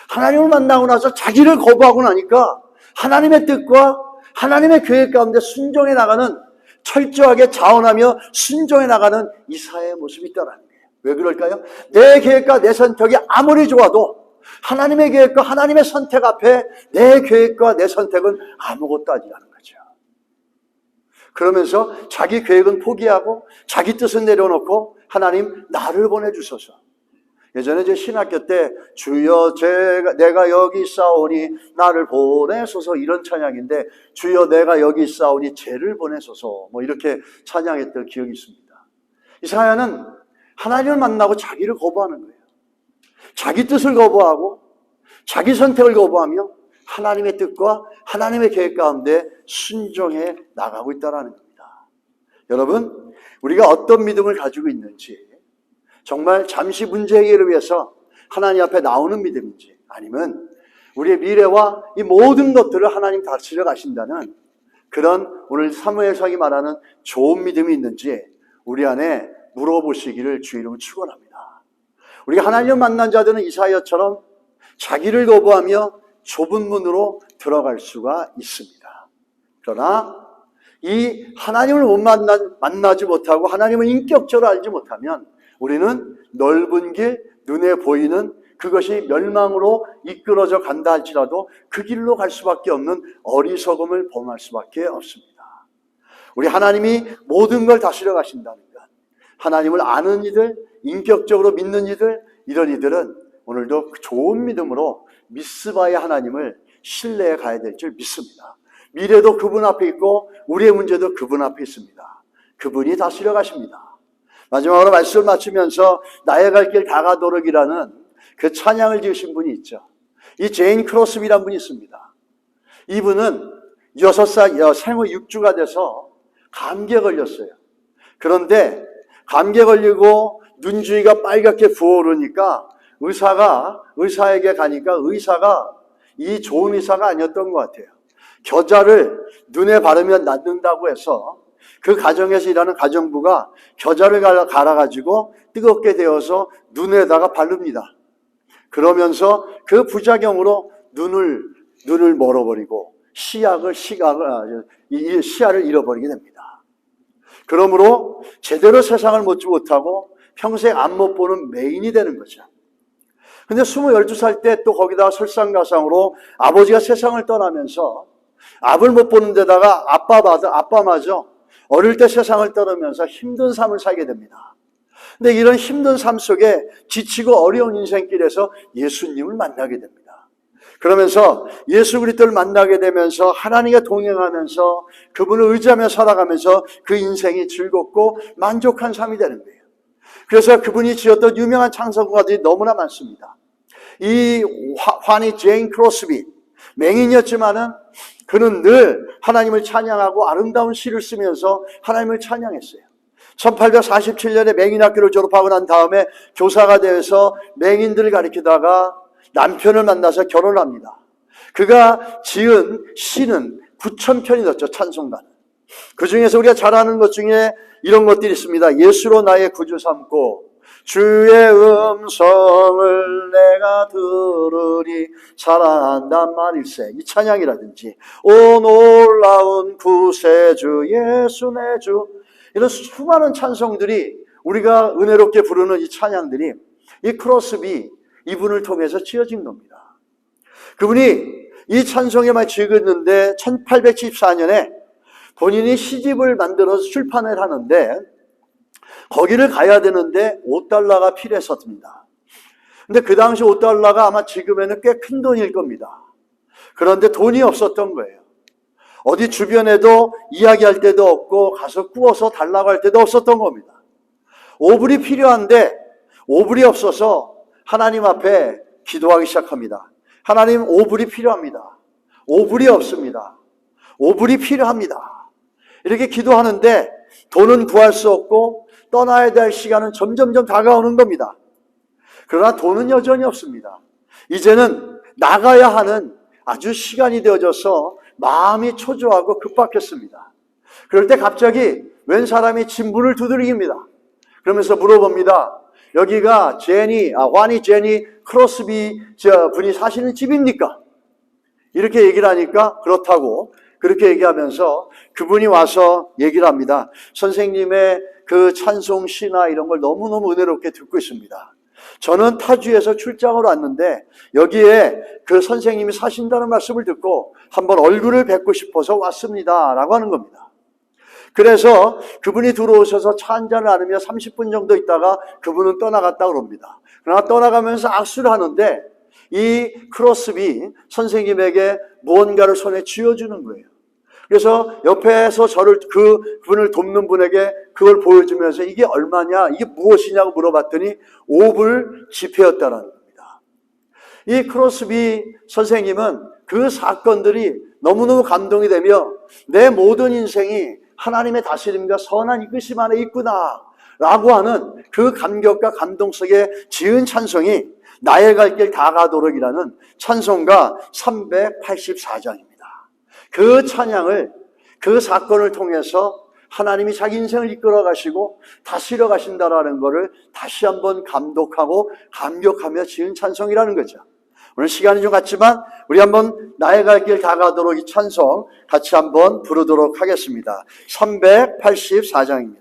하나님을 만나고 나서 자기를 거부하고 나니까 하나님의 뜻과 하나님의 계획 가운데 순종해 나가는, 철저하게 자원하며 순종해 나가는 이사야의 모습이 있다는 거예요. 왜 그럴까요? 내 계획과 내 선택이 아무리 좋아도 하나님의 계획과 하나님의 선택 앞에 내 계획과 내 선택은 아무것도 아니라는 거죠. 그러면서 자기 계획은 포기하고 자기 뜻은 내려놓고 하나님 나를 보내주소서. 예전에 제 신학교 때 주여 내가 여기 있사오니 나를 보내소서, 이런 찬양인데 주여 내가 여기 있사오니 죄를 보내소서, 이렇게 찬양했던 기억이 있습니다. 이사야는 하나님을 만나고 자기를 거부하는 거예요. 자기 뜻을 거부하고 자기 선택을 거부하며 하나님의 뜻과 하나님의 계획 가운데 순종해 나가고 있다는 겁니다. 여러분, 우리가 어떤 믿음을 가지고 있는지, 정말 잠시 문제 해결을 위해서 하나님 앞에 나오는 믿음인지, 아니면 우리의 미래와 이 모든 것들을 하나님 다스려 가신다는 그런 오늘 사무엘상이 말하는 좋은 믿음이 있는지 우리 안에 물어보시기를 주 이름으로 축원합니다. 우리가 하나님을 만난 자들은 이사야처럼 자기를 거부하며 좁은 문으로 들어갈 수가 있습니다. 그러나 이 하나님을 만나지 못하고 하나님을 인격적으로 알지 못하면 우리는 넓은 길, 눈에 보이는 그것이 멸망으로 이끌어져 간다 할지라도 그 길로 갈 수밖에 없는 어리석음을 범할 수밖에 없습니다. 우리 하나님이 모든 걸 다스려 가신다는 것, 하나님을 아는 이들, 인격적으로 믿는 이들, 이런 이들은 오늘도 좋은 믿음으로 미스바의 하나님을 신뢰해 가야 될 줄 믿습니다. 미래도 그분 앞에 있고 우리의 문제도 그분 앞에 있습니다. 그분이 다스려 가십니다. 마지막으로 말씀을 마치면서 나의 갈 길 다 가도록이라는 그 찬양을 지으신 분이 있죠. 이 제인 크로스비라는 분이 있습니다. 이분은 6살 생후 6주가 돼서 감기에 걸렸어요. 그런데 감기에 걸리고 눈 주위가 빨갛게 부어오르니까 의사에게 가니까 의사가 이 좋은 의사가 아니었던 것 같아요. 겨자를 눈에 바르면 낫는다고 해서 그 가정에서 일하는 가정부가 겨자를 갈아가지고 뜨겁게 데워서 눈에다가 바릅니다. 그러면서 그 부작용으로 눈을 멀어버리고 시야를 잃어버리게 됩니다. 그러므로 제대로 세상을 보지 못하고 평생 앞 못 보는 맹인이 되는 거죠. 근데 12살 때 또 거기다가 설상가상으로 아버지가 세상을 떠나면서 앞을 못 보는 데다가 아빠마저 어릴 때 세상을 떠나면서 힘든 삶을 살게 됩니다. 근데 이런 힘든 삶 속에 지치고 어려운 인생길에서 예수님을 만나게 됩니다. 그러면서 예수 그리스도를 만나게 되면서 하나님과 동행하면서 그분을 의지하며 살아가면서 그 인생이 즐겁고 만족한 삶이 되는 거예요. 그래서 그분이 지었던 유명한 찬송가들이 너무나 많습니다. 이 환희 제인 크로스비, 맹인이었지만은 그는 늘 하나님을 찬양하고 아름다운 시를 쓰면서 하나님을 찬양했어요. 1847년에 맹인학교를 졸업하고 난 다음에 교사가 되어서 맹인들을 가리키다가 남편을 만나서 결혼을 합니다. 그가 지은 시는 9,000편이 넘죠, 찬송가는. 그 중에서 우리가 잘 아는 것 중에 이런 것들이 있습니다. 예수로 나의 구주 삼고 주의 음성을 내가 들으리 사랑한단 말일세, 이 찬양이라든지 오 놀라운 구세주 예수 내 주, 이런 수많은 찬송들이 우리가 은혜롭게 부르는 이 찬양들이 이 크로스비 이분을 통해서 지어진 겁니다. 그분이 이 찬송에만 지었는데 1874년에 본인이 시집을 만들어서 출판을 하는데 거기를 가야 되는데 $5가 필요했었습니다. 근데 그 당시 $5가 아마 지금에는 꽤 큰 돈일 겁니다. 그런데 돈이 없었던 거예요. 어디 주변에도 이야기할 데도 없고 가서 구워서 달라고 할 때도 없었던 겁니다. 5불이 필요한데 5불이 없어서 하나님 앞에 기도하기 시작합니다. 하나님, 5불이 필요합니다. 5불이 없습니다. 5불이 필요합니다. 이렇게 기도하는데 돈은 구할 수 없고 떠나야 될 시간은 점점점 다가오는 겁니다. 그러나 돈은 여전히 없습니다. 이제는 나가야 하는 아주 시간이 되어져서 마음이 초조하고 급박했습니다. 그럴 때 갑자기 웬 사람이 진문을 두드립니다. 그러면서 물어봅니다. 여기가 환희 제니 크로스비 분이 사시는 집입니까? 이렇게 얘기를 하니까 그렇다고 그렇게 얘기하면서 그분이 와서 얘기를 합니다. 선생님의 그 찬송 시나 이런 걸 너무너무 은혜롭게 듣고 있습니다. 저는 타주에서 출장을 왔는데 여기에 그 선생님이 사신다는 말씀을 듣고 한번 얼굴을 뵙고 싶어서 왔습니다 라고 하는 겁니다. 그래서 그분이 들어오셔서 차 한잔을 나누며 30분 정도 있다가 그분은 떠나갔다 그럽니다. 그러나 떠나가면서 악수를 하는데 이 크로스비 선생님에게 무언가를 손에 쥐어주는 거예요. 그래서 옆에서 그분을 돕는 분에게 그걸 보여주면서 이게 얼마냐, 이게 무엇이냐고 물어봤더니 5불 지폐였다는 겁니다. 이 크로스비 선생님은 그 사건들이 너무너무 감동이 되며 내 모든 인생이 하나님의 다스림과 선한 이끄심 안에 있구나 라고 하는 그 감격과 감동 속에 지은 찬송이 나의 갈 길 다 가도록이라는 찬송가 384장입니다. 그 찬양을, 그 사건을 통해서 하나님이 자기 인생을 이끌어 가시고 다스려 가신다라는 것을 다시 한번 감독하고 감격하며 지은 찬송이라는 거죠. 오늘 시간이 좀 갔지만 우리 한번 나의 갈 길 다 가도록 이 찬송 같이 한번 부르도록 하겠습니다. 384장입니다.